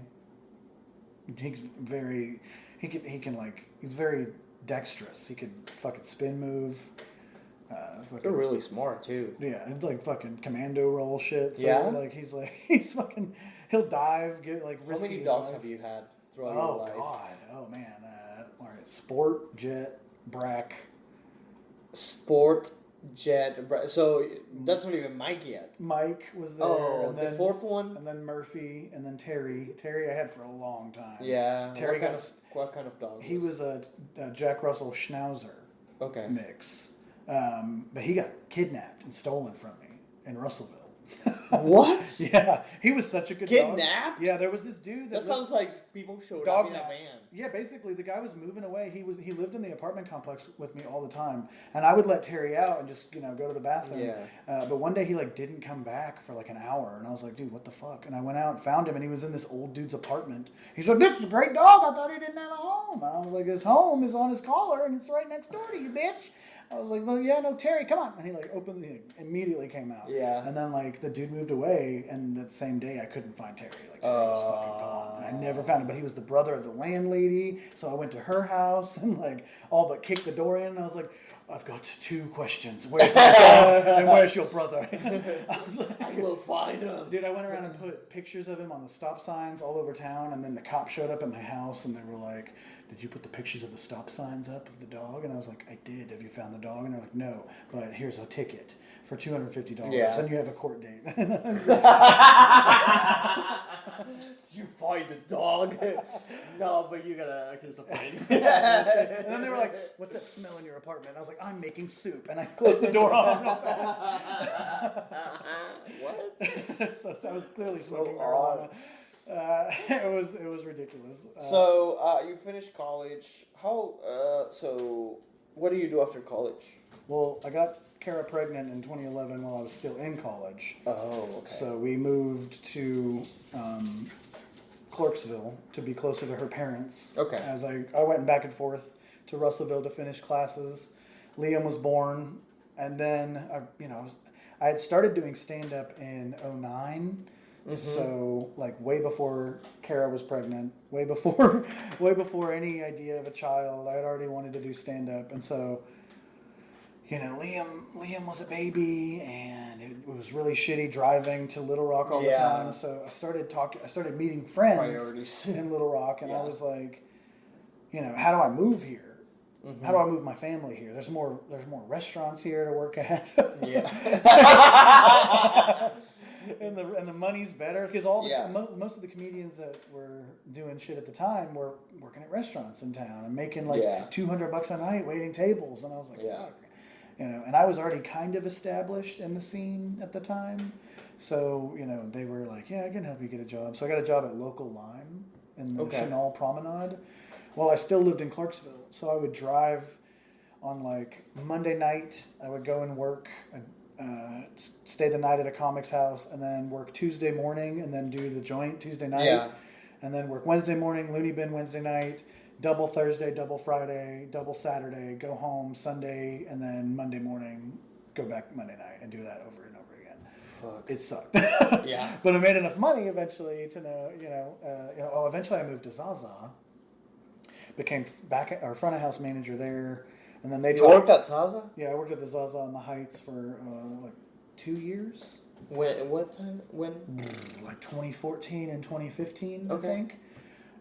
He's very dexterous. He could fucking spin move. They're really smart too. Yeah, and like fucking commando roll shit. Yeah? Like he's fucking, he'll dive, get like How risky many his dogs life. have you had throughout your life? Oh god, oh man. All right, Sport, Jet, Brack. Sport, Jet, so that's not even Mike yet. Mike was there. Oh, and the then, 4th one? and then Murphy, and then Terry. Terry I had for a long time. Yeah. Terry What kind of dog? He was a Jack Russell Schnauzer Okay. mix, but he got kidnapped and stolen from me in Russellville. What? Yeah, he was such a good dog. Kidnapped? Yeah, there was this dude That sounds like people showed dog up in a nap. van. Yeah, basically the guy was moving away. He lived in the apartment complex with me all the time, and I would let Terry out and just go to the bathroom. Yeah. But one day he like didn't come back for like an hour, and I was like, dude, what the fuck? And I went out and found him, and he was in this old dude's apartment. He's like, this is a great dog. I thought he didn't have a home. And I was like, his home is on his collar, and it's right next door to you, bitch. I was like, well, yeah, no, Terry, come on. And he like immediately came out. Yeah. And then like the dude moved away, and that same day I couldn't find Terry. Like Terry was fucking gone. And I never found him, but he was the brother of the landlady. So I went to her house and like all but kicked the door in. And I was like, I've got 2 questions. Where's my dog? And where's your brother? I was like, I will find him. dude, I went around and put pictures of him on the stop signs all over town, and then the cops showed up at my house, and they were like, did you put the pictures of the stop signs up of the dog? And I was like, I did. Have you found the dog? And they're like, no, but here's a ticket for $250, Yeah. and you have a court date. Did you find the dog? No, but you gotta. Here's a fine. And then they were like, what's that smell in your apartment? And I was like, I'm making soup. And I closed the door on them real fast. What? So I was clearly So smoking odd. marijuana. It was ridiculous. So you finished college. So what do you do after college? Well, I got Kara pregnant in 2011 while I was still in college. Oh, okay. So we moved to Clarksville to be closer to her parents. Okay. As I went back and forth to Russellville to finish classes. Liam was born, and then I had started doing stand up in 09. Mm-hmm. So like way before Kara was pregnant, way before any idea of a child, I had already wanted to do stand up, and so Liam was a baby, and it was really shitty driving to Little Rock all the time. So I started meeting friends in Little Rock, and I was like, how do I move here? Mm-hmm. How do I move my family here? There's more restaurants here to work at. Yeah. and the money's better because most of the comedians that were doing shit at the time were working at restaurants in town and making like $200 a night waiting tables, and I was like, fuck. And I was already kind of established in the scene at the time. So, they were like, I can help you get a job. So I got a job at Local Lime in the Chenal Promenade. Well, I still lived in Clarksville. So I would drive on like Monday night. I would go and work, stay the night at a comics house, and then work Tuesday morning and then do the joint Tuesday night. Yeah. And then work Wednesday morning, Looney Bin Wednesday night, double Thursday, double Friday, double Saturday, go home Sunday, and then Monday morning, go back Monday night and do that over and over again. Fuck. It sucked. Yeah. But I made enough money eventually to know, eventually I moved to Zaza, became our front of house manager there, and then You worked at Zaza? Yeah, I worked at the Zaza on the Heights for like 2 years. What time? When? Like 2014 and 2015, I think.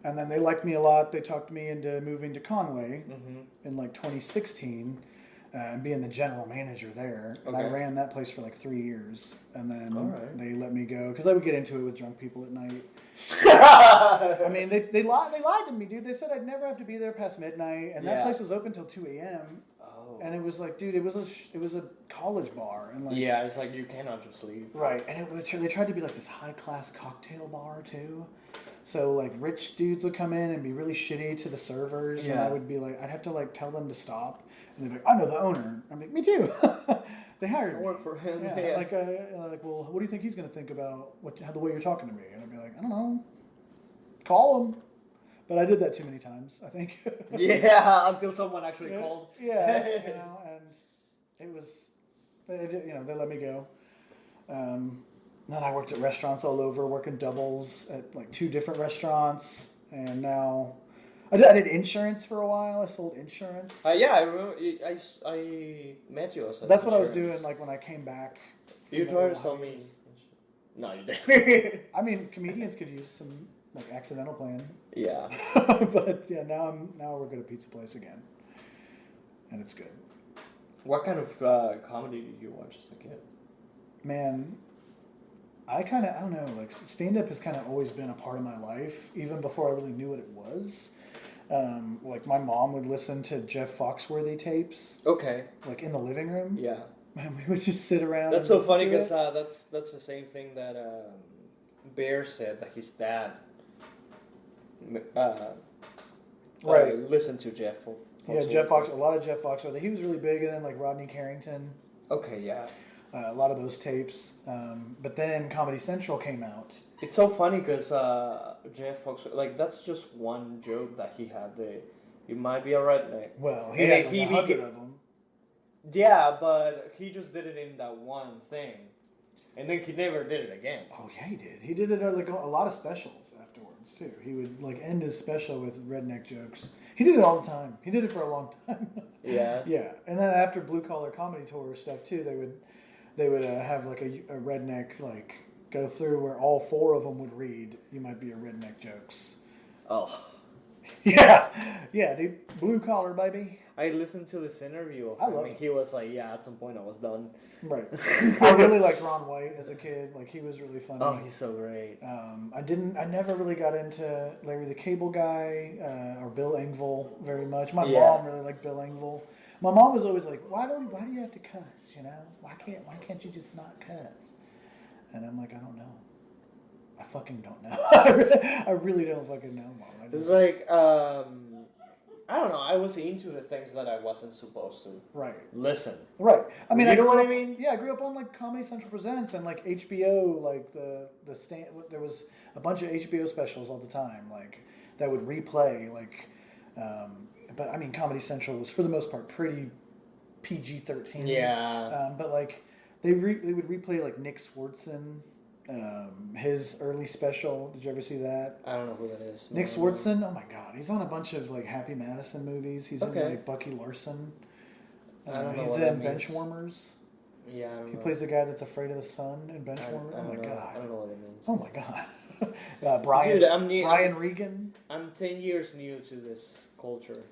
And then they liked me a lot. They talked me into moving to Conway in like 2016 and being the general manager there. And I ran that place for like 3 years. And then they let me go because I would get into it with drunk people at night. I mean, they lied to me, dude. They said I'd never have to be there past midnight. And that place was open till 2 a.m. And it was like, dude, it was a college bar, and like it's like you cannot just leave. Right, and they tried to be like this high class cocktail bar too. So like rich dudes would come in and be really shitty to the servers, and I would be like, I'd have to like tell them to stop, and they'd be like, I know the owner. I'm like, me too. They hired me. I work for him. Yeah. Like, well, what do you think he's gonna think about the way you're talking to me? And I'd be like, I don't know. Call him. But I did that too many times, I think. Until someone actually called. Yeah, and it was, they let me go. Then I worked at restaurants all over, working doubles at like 2 different restaurants, and now I did insurance for a while. I sold insurance. I remember. I met you. That's what I was doing. Like when I came back. You tried to sell me. No, you didn't. I mean, comedians could use some like accidental plan. Yeah. But yeah, now we're good at pizza place again, and it's good. What kind of comedy did you watch as a kid? Man, I don't know, like stand-up has kind of always been a part of my life, even before I really knew what it was. Like my mom would listen to Jeff Foxworthy tapes. Okay. Like in the living room. Yeah. And we would just sit around. That's so funny because that's the same thing that Bear said that his dad listened to Jeff Foxworthy. Yeah, Jeff Fox. A lot of Jeff Foxworthy. He was really big, and then like Rodney Carrington. Okay, yeah. A lot of those tapes. But then Comedy Central came out. It's so funny because Jeff Foxworthy, like that's just one joke that he had. He might be a redneck. Well, he had 100 of them. Yeah, but he just did it in that one thing. And then he never did it again. Oh, yeah, he did. He did it like a lot of specials afterwards, too. He would like end his special with redneck jokes. He did it all the time. He did it for a long time. Yeah. Yeah. And then after Blue Collar Comedy Tour stuff, too, they would have like a redneck like go through where all 4 of them would read, "You might be a redneck jokes." Oh. Yeah. Yeah, the blue collar, baby. I listened to this interview of him, and he was like, yeah, at some point I was done. Right. I really liked Ron White as a kid. Like, he was really funny. Oh, he's so great. I never really got into Larry the Cable Guy or Bill Engvall very much. My mom really liked Bill Engvall. My mom was always like, why do you have to cuss, you know? Why can't you just not cuss? And I'm like, I don't know. I fucking don't know. I really don't fucking know, Mom. It's like, I don't know. I was into the things that I wasn't supposed to Right. listen. Right. I mean, You I know grew what I up, mean? Yeah, I grew up on like Comedy Central Presents and like HBO, like the stand. There was a bunch of HBO specials all the time, like that would replay. But I mean, Comedy Central was for the most part pretty PG-13. Yeah. But like they would replay like Nick Swardson, his early special. Did you ever see that? I don't know who that is. Nick No, no. Swardson. Oh my God, he's on a bunch of like Happy Madison movies. He's in Okay. like Bucky Larson. I don't know He's what that in means. Benchwarmers. Yeah, I don't He know. plays the guy that's afraid of the sun in Benchwarmers. I Oh my don't know. God. I don't know what it means. Oh my God. Brian. Dude, I'm new. Brian Regan. I'm 10 years new to this culture.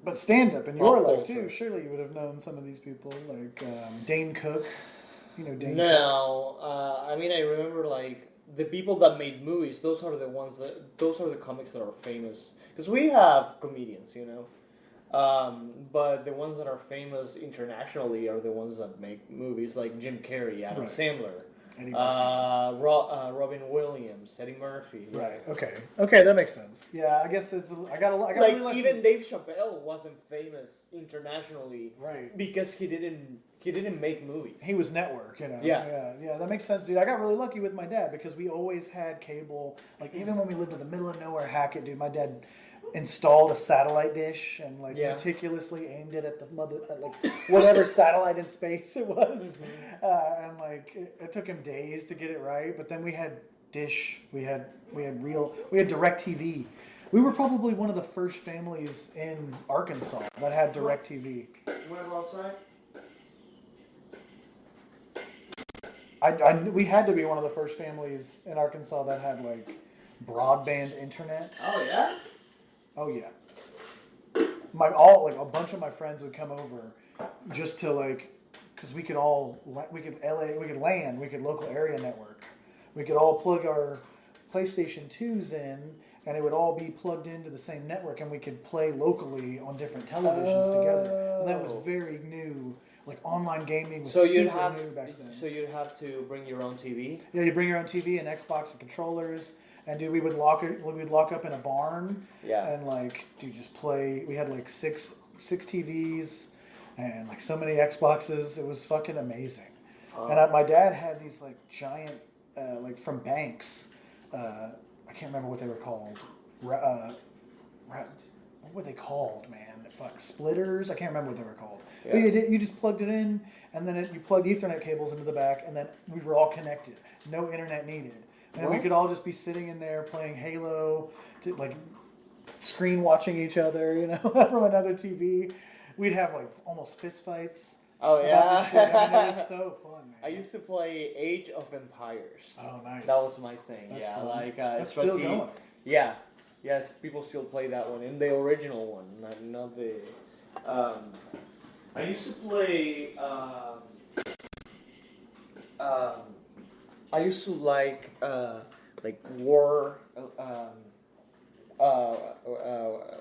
But stand up in Pop your life culture. too. Surely you would have known some of these people, like Dane Cook. You know Dane Cook. No, I mean I remember like the people that made movies. Those are the ones that those are the comics that are famous because we have comedians, you know. But the ones that are famous internationally are the ones that make movies, like Jim Carrey, Adam Right. Sandler, Eddie Murphy. Robin Williams, Eddie Murphy. Yeah. Right. Okay. Okay, that makes sense. Yeah, I guess I got Like really lucky. even Dave Chappelle wasn't famous internationally, Right. Because he didn't make movies. He was network, you know. Yeah. Yeah, that makes sense, dude. I got really lucky with my dad because we always had cable. Like even when we lived in the middle of nowhere, Hackett, dude, my dad installed a satellite dish and like Yeah. meticulously aimed it at like whatever satellite in space it was, and like it took him days to get it right. But then we had dish, we had direct TV. We were probably one of the first families in Arkansas that had direct TV. You want to go outside? We had to be one of the first families in Arkansas that had like broadband internet. Oh yeah. Oh yeah. A bunch of my friends would come over just to like, cause we could local area network. We could all plug our PlayStation 2s in and it would all be plugged into the same network and we could play locally on different televisions together. And that was very new. Like online gaming was super new back then. So you'd have to bring your own TV. Yeah, you bring your own TV and Xbox and controllers, and dude, we would lock up in a barn. Yeah. And like, dude, just play. We had like six TVs, and like so many Xboxes. It was fucking amazing. And my dad had these like giant, like from banks. I can't remember what they were called. What were they called, man? Fuck, splitters. I can't remember what they were called. Yeah. But you just plugged it in, and then you plugged Ethernet cables into the back, and then we were all connected. No internet needed. And we What? could all just be sitting in there playing Halo, like screen watching each other, you know, from another TV. We'd have like almost fist fights. Oh about the shit. I mean, yeah. it was so fun, man. I used to play Age of Empires. Oh, nice. That was my thing. That's yeah, fun. like That's it's still going. Yeah, yes, people still play that one, and the original one, not the. I used to play. I used to like War.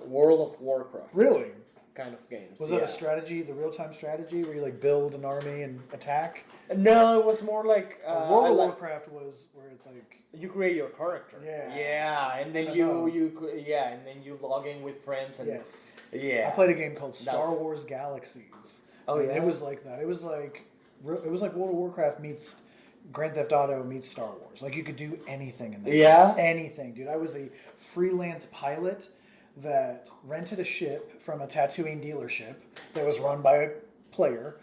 World of Warcraft Really? kind of games. Was that a strategy, the real-time strategy, where you like build an army and attack? No, it was more like World of Warcraft was where it's like you create your character. Yeah. Yeah, and then I know. and then you log in with friends and yes. yeah. I played a game called Star Wars Galaxies. Oh, And yeah? It was like that. It was like World of Warcraft meets Grand Theft Auto meets Star Wars. Like you could do anything in there. Yeah? Anything, dude. I was a freelance pilot that rented a ship from a Tatooine dealership that was run by a player.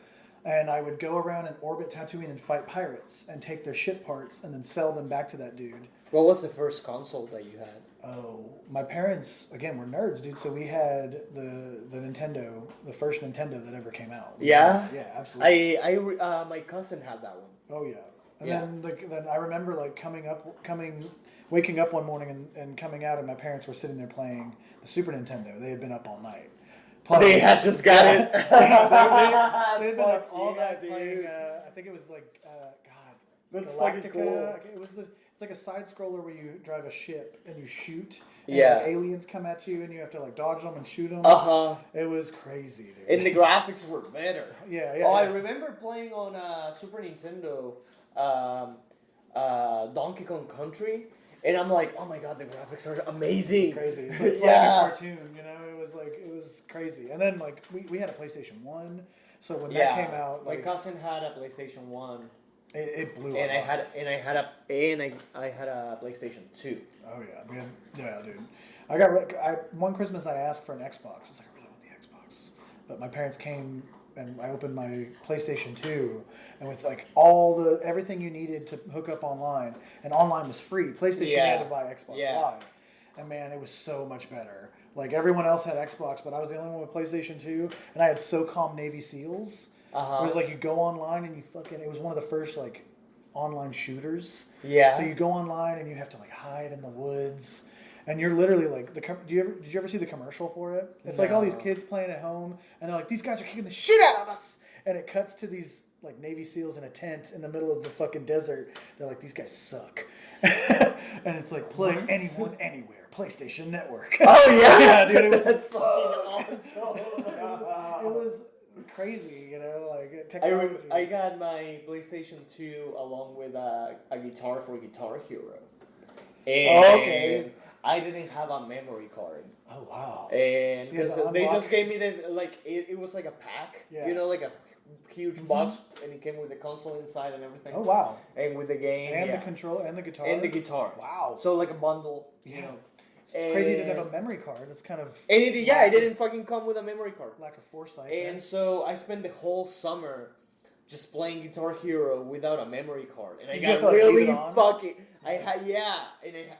And I would go around and orbit Tatooine and fight pirates and take their ship parts and then sell them back to that dude. What was the first console that you had? Oh, my parents, again, were nerds, dude. So we had the Nintendo, the first Nintendo that ever came out. Yeah? Yeah, absolutely. My cousin had that one. Oh, yeah. And Yeah. then I remember like waking up one morning and coming out and my parents were sitting there playing the Super Nintendo. They had been up all night. They had just got it. They'd been up all night dude. playing, I think it was like, God. That's Galactica. fucking cool. It's like a side scroller where you drive a ship and you shoot. And Yeah. like, aliens come at you and you have to like dodge them and shoot them. Uh-huh. It was crazy, dude. And the graphics were better. Yeah. I remember playing on Super Nintendo Donkey Kong Country, And I'm like, oh my god, the graphics are amazing. It's crazy. It's like playing a cartoon, you know. It was crazy. And then like we had a PlayStation 1. So when that came out, my like cousin had a PlayStation 1. it blew And our I minds. I had a PlayStation 2. Oh yeah, man. Yeah, dude. One Christmas I asked for an Xbox. It's like I really want the Xbox, but my parents came and I opened my PlayStation 2, and with like everything you needed to hook up online, and online was free. PlayStation you had to buy Xbox Live, and man, it was so much better. Like everyone else had Xbox, but I was the only one with PlayStation 2, and I had SOCOM Navy SEALs. It was like you go online and it was one of the first like online shooters. Yeah. So you go online and you have to like hide in the woods, and you're literally like did you ever see the commercial for it? It's like all these kids playing at home, and they're like, these guys are kicking the shit out of us, and it cuts to these like Navy SEALs in a tent in the middle of the fucking desert. They're like, these guys suck, and it's like play anyone anywhere. PlayStation Network. Oh yeah, yeah, dude. That's fucking awesome. It was crazy, you know, like technology. I got my PlayStation 2 along with a guitar for Guitar Hero. And okay. I didn't have a memory card. Oh wow. And So you had because to they unlock- just gave me it was like a pack, Yeah. you know, like a huge box, and it came with the console inside and everything. Oh wow. And with the game And the control and the guitar. and the guitar. Wow. So like a bundle. Yeah. You know. It's crazy you didn't have a memory card. That's kind of And it didn't fucking come with a memory card. lack of foresight. And so I spent the whole summer just playing Guitar Hero without a memory card, and I Did you have got to, like, leave really it on? fucking. And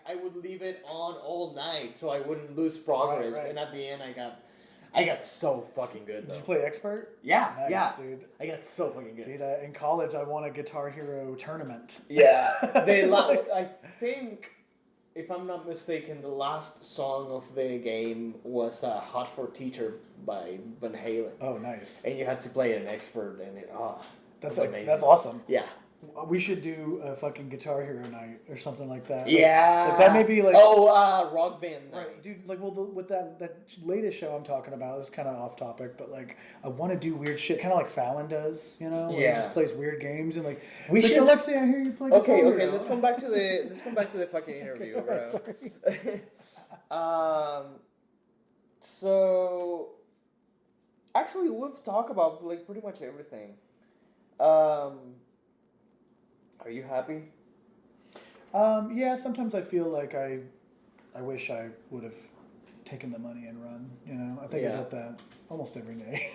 I would leave it on all night so I wouldn't lose progress. Right. And at the end, I got so fucking good Did though. you play expert? Yeah, Nice, yeah, dude. I got so fucking good. Dude, in college, I won a Guitar Hero tournament. Yeah, I think, if I'm not mistaken, the last song of the game was "Hot for Teacher" by Van Halen. Oh, nice. And you had to play it an expert, and That's was amazing. that's awesome. Yeah. We should do a fucking Guitar Hero night or something like that. Yeah. Like, that may be like Rock Band night. right, dude. Like, well, with that latest show I'm talking about, this is kind of off topic, but like, I want to do weird shit, kind of like Fallon does, you know? Where he Yeah. just plays weird games and like. We it's should. Like, Alexia, I hear you play. Guitar Okay. Hero. Let's come back to the fucking interview, Okay, bro. sorry. So, actually, we've talked about like pretty much everything. Are you happy? Yeah, sometimes I feel like I wish I would have taken the money and run. You know, I think about that almost every day.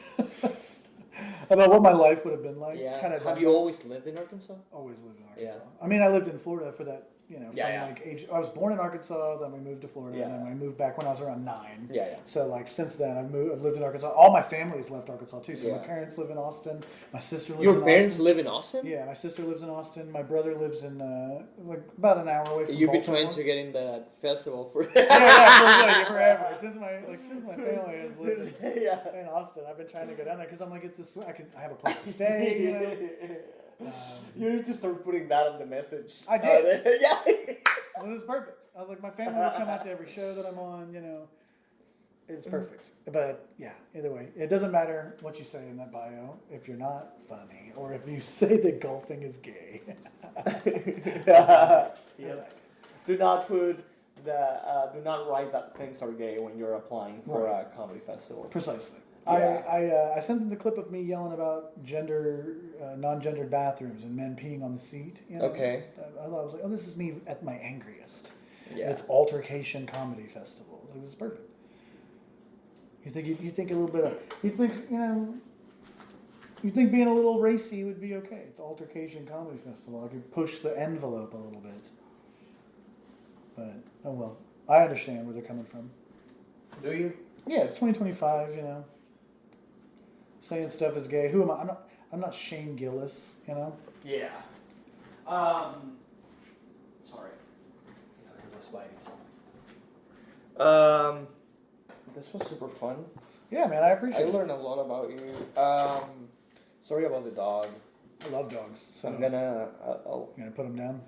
About what my life would have been like. Yeah. Kinda Have done you that. always lived in Arkansas? Always lived in Arkansas. Yeah. I mean, I lived in Florida for that. You know, from Yeah. like age. I was born in Arkansas, then we moved to Florida, Yeah. and then I moved back when I was around 9. Yeah. So like since then, I've lived in Arkansas. All my family's left Arkansas too. So my Yeah. parents live in Austin. My sister lives Your in parents Austin. live in Austin? Yeah, my sister lives in Austin. My brother lives in like about an hour away from You've been Baltimore. trying to get in that festival for yeah, forever. Since my family has lived yeah. in Austin, I've been trying to go down there because I'm like, I have a place to stay. You know? You need to start putting that on the message. I did. Yeah. Well, this is perfect. I was like, my family will come out to every show that I'm on. You know, it's perfect. But yeah, either way, it doesn't matter what you say in that bio if you're not funny or if you say that golfing is gay. Yeah. Exactly. Do not put do not write that things are gay when you're applying for a comedy festival. Precisely. Yeah. I sent them the clip of me yelling about non-gendered bathrooms and men peeing on the seat. You know? Okay. I was like, oh, this is me at my angriest. Yeah. It's Altercation Comedy Festival. Like, this is perfect. You think a little bit of you think being a little racy would be okay. It's Altercation Comedy Festival. I could push the envelope a little bit. But oh well. I understand where they're coming from. Do you? Yeah, it's 2025, you know. Saying stuff is gay. Who am I? I'm not Shane Gillis, you know. Yeah. Sorry. I thought it was biting. This was super fun. Yeah, man, I I appreciate it. learned a lot about you. Sorry about the dog. I love dogs. So I'm gonna. you gonna put him down?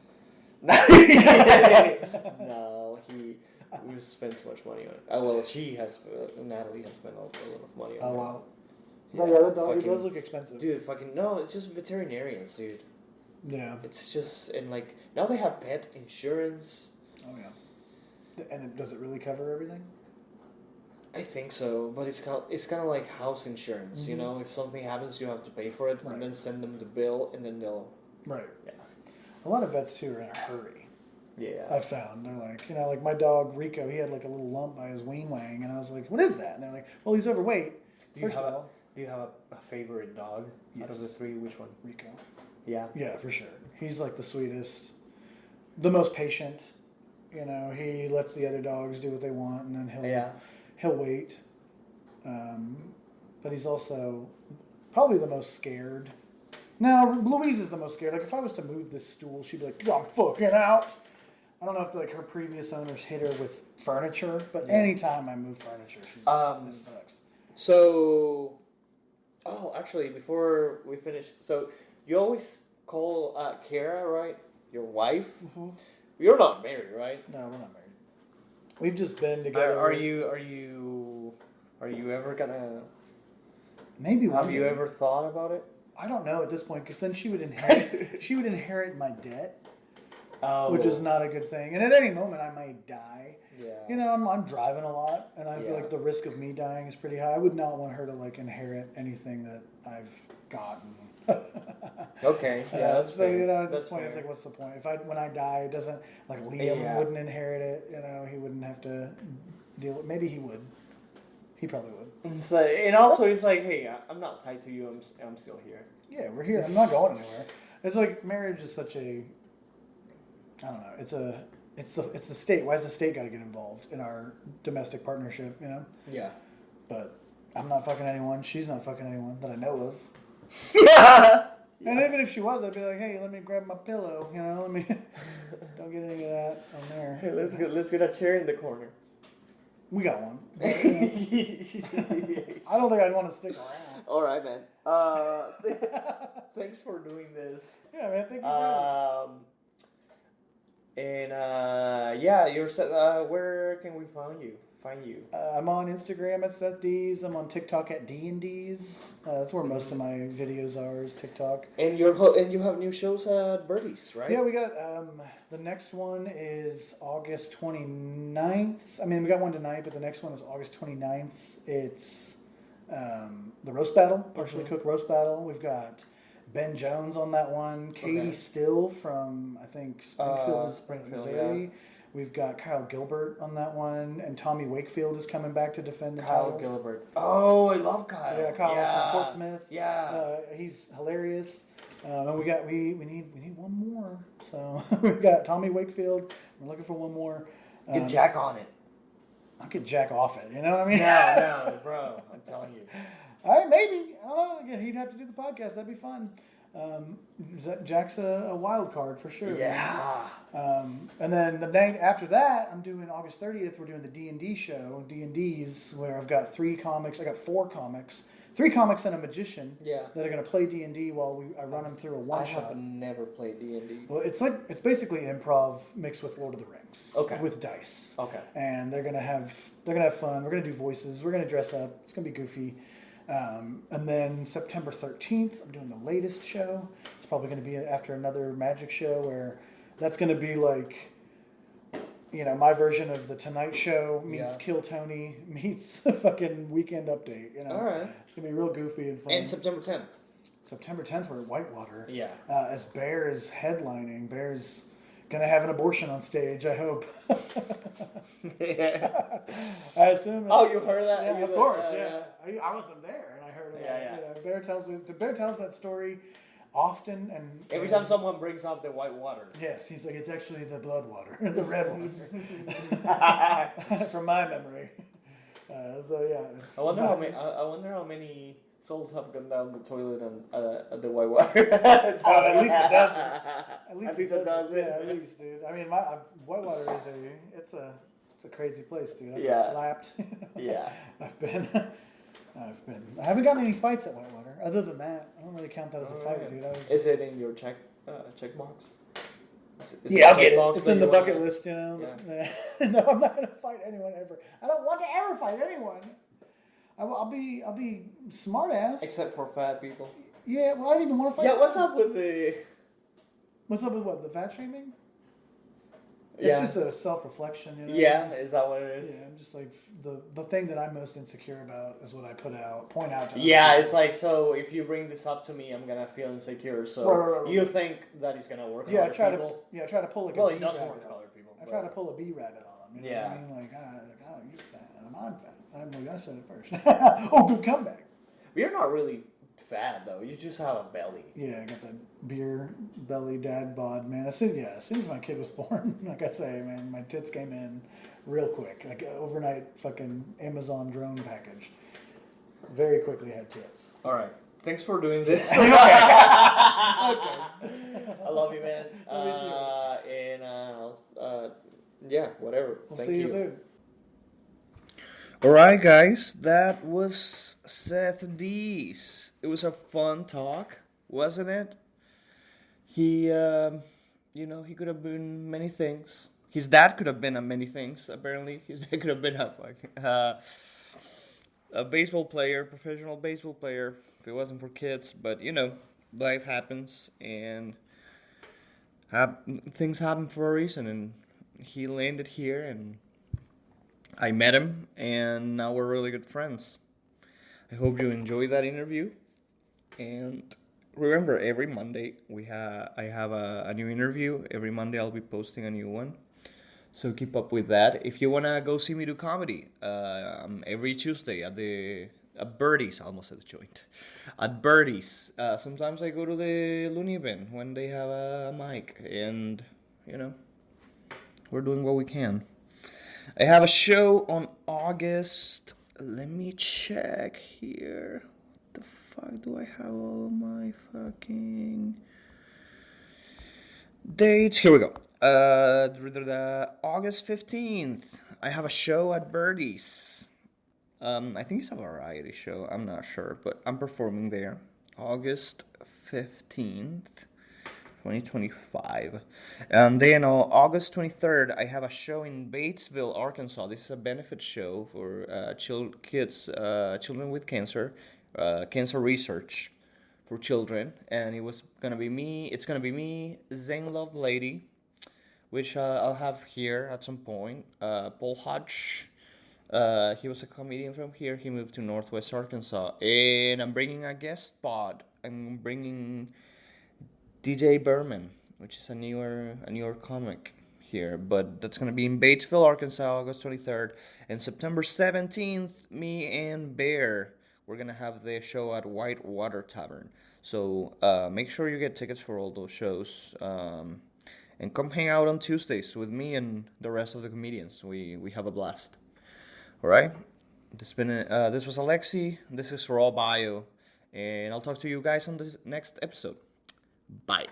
No, we spent too much money on it. Well, Natalie has spent a lot of money on it. Oh wow. Yeah, Yeah, that dog it fucking- does look expensive. Dude, no, it's just veterinarians, dude. Yeah. It's just, and like, now they have pet insurance. Oh yeah. And does it really cover everything? I think so, but it's kind of like house insurance. You know, if something happens, you have to pay for it, Right. and then send them the bill, and then they'll. Right. Yeah. A lot of vets too are in a hurry. Yeah. I found they're like, like my dog Rico, he had like a little lump by his wing wang, and I was like, "What is that?" And they're like, "Well, he's overweight." Do you have a favorite dog out of the Yes. three? Which one? Rico. Yeah. Yeah, for sure. He's like the sweetest, the most patient. He lets the other dogs do what they want, and then he'll wait. But he's also probably the most scared. Now, Louise is the most scared. Like, if I was to move this stool, she'd be like, I'm fucking out. I don't know if, like, her previous owners hit her with furniture, but anytime I move furniture, she's like, this sucks. So, actually, before we finish, so you always call Kara, right? Your wife? Mm-hmm. You're not married, right? No, we're not married. We've just been together. Are you ever gonna... Maybe one Have day. you ever thought about it? I don't know at this point, because then she would inherit my debt, which is not a good thing. And at any moment, I might die. Yeah. I'm driving a lot, and I feel like the risk of me dying is pretty high. I would not want her to like inherit anything that I've gotten. Okay. Yeah, that's so fair. at this point, it's like, what's the point? When I die, it doesn't like Liam wouldn't inherit it. He wouldn't have to deal with. Maybe he would. He probably would. So, and also, he's like, hey, I'm not tied to you. I'm still here. Yeah, we're here. I'm not going anywhere. It's like marriage is such a. I don't know. It's the state. Why does the state got to get involved in our domestic partnership? Yeah. But I'm not fucking anyone. She's not fucking anyone that I know of. Yeah. And even if she was, I'd be like, hey, let me grab my pillow. Let me. Don't get any of that on there. Hey, let's get a chair in the corner. We got one. But, I don't think I'd want to stick around. All right, man. Thanks for doing this. Yeah, man. Thank you. You're where can we find you? I'm on Instagram at Seth Dees. I'm on TikTok at D&Ds. That's where most of my videos are, is TikTok. And you have new shows at Birdies, right? Yeah, we got the next one is August 29th. I mean, we got one tonight, but the next one is August 29th. It's the roast battle, partially cooked roast battle. We've got Ben Jones on that one, Katie Still from, I think, Springfield, Missouri. Yeah. We've got Kyle Gilbert on that one, and Tommy Wakefield is coming back to defend the title. Kyle Gilbert. Oh, I love Kyle. Yeah, Kyle from Fort Smith. Yeah. He's hilarious. And we need one more. So we've got Tommy Wakefield. We're looking for one more. Get Jack on it. I could jack off it. You know what I mean? No, bro. I'm telling you. All right, maybe. I don't know. He'd have to do the podcast. That'd be fun. Jack's a wild card for sure. Yeah. And then the night after that, I'm doing August 30th. We're doing the D&D show, D&D's, where I've got 3 comics. I got 4 comics, 3 comics and a magician. Yeah. That are going to play D&D while I run them through a one shot. I have never played D&D. Well, it's basically improv mixed with Lord of the Rings. Okay. With dice. Okay. And they're gonna have fun. We're gonna do voices. We're gonna dress up. It's gonna be goofy. And then September 13th, I'm doing the latest show. It's probably going to be after another magic show where that's going to be like, my version of the Tonight Show meets Kill Tony meets a fucking Weekend Update. All right. It's going to be real goofy and fun. And September 10th. September 10th, we're at Whitewater. Yeah. As Bear is headlining. Bear's going to have an abortion on stage, I hope. Yeah. I assume. You heard that? Yeah, of course. I wasn't there, and I heard it. Yeah. Bear tells that story often, and every time someone brings up the white water. Yes, he's like, it's actually the blood water, the red water, from my memory. It's. I wonder how many souls have gone down the toilet at the white water. At least a dozen. At least a dozen. Yeah, at least, dude. I mean, Whitewater is it's a crazy place, dude. I've been slapped. Yeah. I haven't gotten any fights at Whitewater. Other than that, I don't really count that as a fight, dude. Is it in your check box? I'll get it. It's in the bucket list, Yeah. No, I'm not gonna fight anyone ever. I don't want to ever fight anyone. I'll be smart ass. Except for fat people. Yeah, well, I didn't even want to fight. Yeah, what's up with the... What's up with what? The fat shaming? It's Yeah. just a self-reflection, Yeah, Just- is that what it is? yeah, I'm just like the thing that I'm most insecure about is what I point out to other Yeah, people. it's like, so if you bring this up to me, I'm gonna feel insecure. So Right. you think that it's gonna work on Yeah, other people? try to pull like Well, a it bee does rabbit. work on other people. I try to pull a bee rabbit on them. You know what I Yeah. mean? Like, you're fat, and I'm fat. I said it first. Oh, good comeback. But you're not really fat though. You just have a belly. Yeah, I got that beer belly dad bod, man. As soon as my kid was born, like I say, man, my tits came in real quick, like overnight fucking Amazon drone package. Very quickly had tits. All right. Thanks for doing this. Okay. I love you, man. Love Yeah, whatever. We'll Thank see you soon. Alright, guys, that was Seth Dees. It was a fun talk, wasn't it? He, he could have been many things. His dad could have been a many things, apparently. His dad could have been a baseball player, professional baseball player, if it wasn't for kids. But, life happens, and things happen for a reason, and he landed here, and I met him, and now we're really good friends. I hope you enjoyed that interview. And remember, every Monday I have a new interview. Every Monday I'll be posting a new one. So keep up with that. If you wanna go see me do comedy, every Tuesday at Birdie's, I almost said the joint, at Birdie's. Sometimes I go to the Looney Bin when they have a mic, and we're doing what we can. I have a show on August. Let me check here. What the fuck do I have all my fucking dates? Here we go. August 15th. I have a show at Birdie's. I think it's a variety show. I'm not sure, but I'm performing there. August 15th. 2025. And then on August 23rd, I have a show in Batesville, Arkansas. This is a benefit show for children with cancer, cancer research for children. And it's gonna be me, Zane Love Lady, which I'll have here at some point. Paul Hodge. He was a comedian from here. He moved to Northwest Arkansas. And I'm bringing a guest spot. I'm bringing DJ Berman, which is a newer comic here, but that's gonna be in Batesville, Arkansas, August 23rd, and September 17th. Me and Bear, we're gonna have the show at Whitewater Tavern. So make sure you get tickets for all those shows, and come hang out on Tuesdays with me and the rest of the comedians. We have a blast. All right. This was Alexi. This is Raw Bio, and I'll talk to you guys on this next episode. Bye.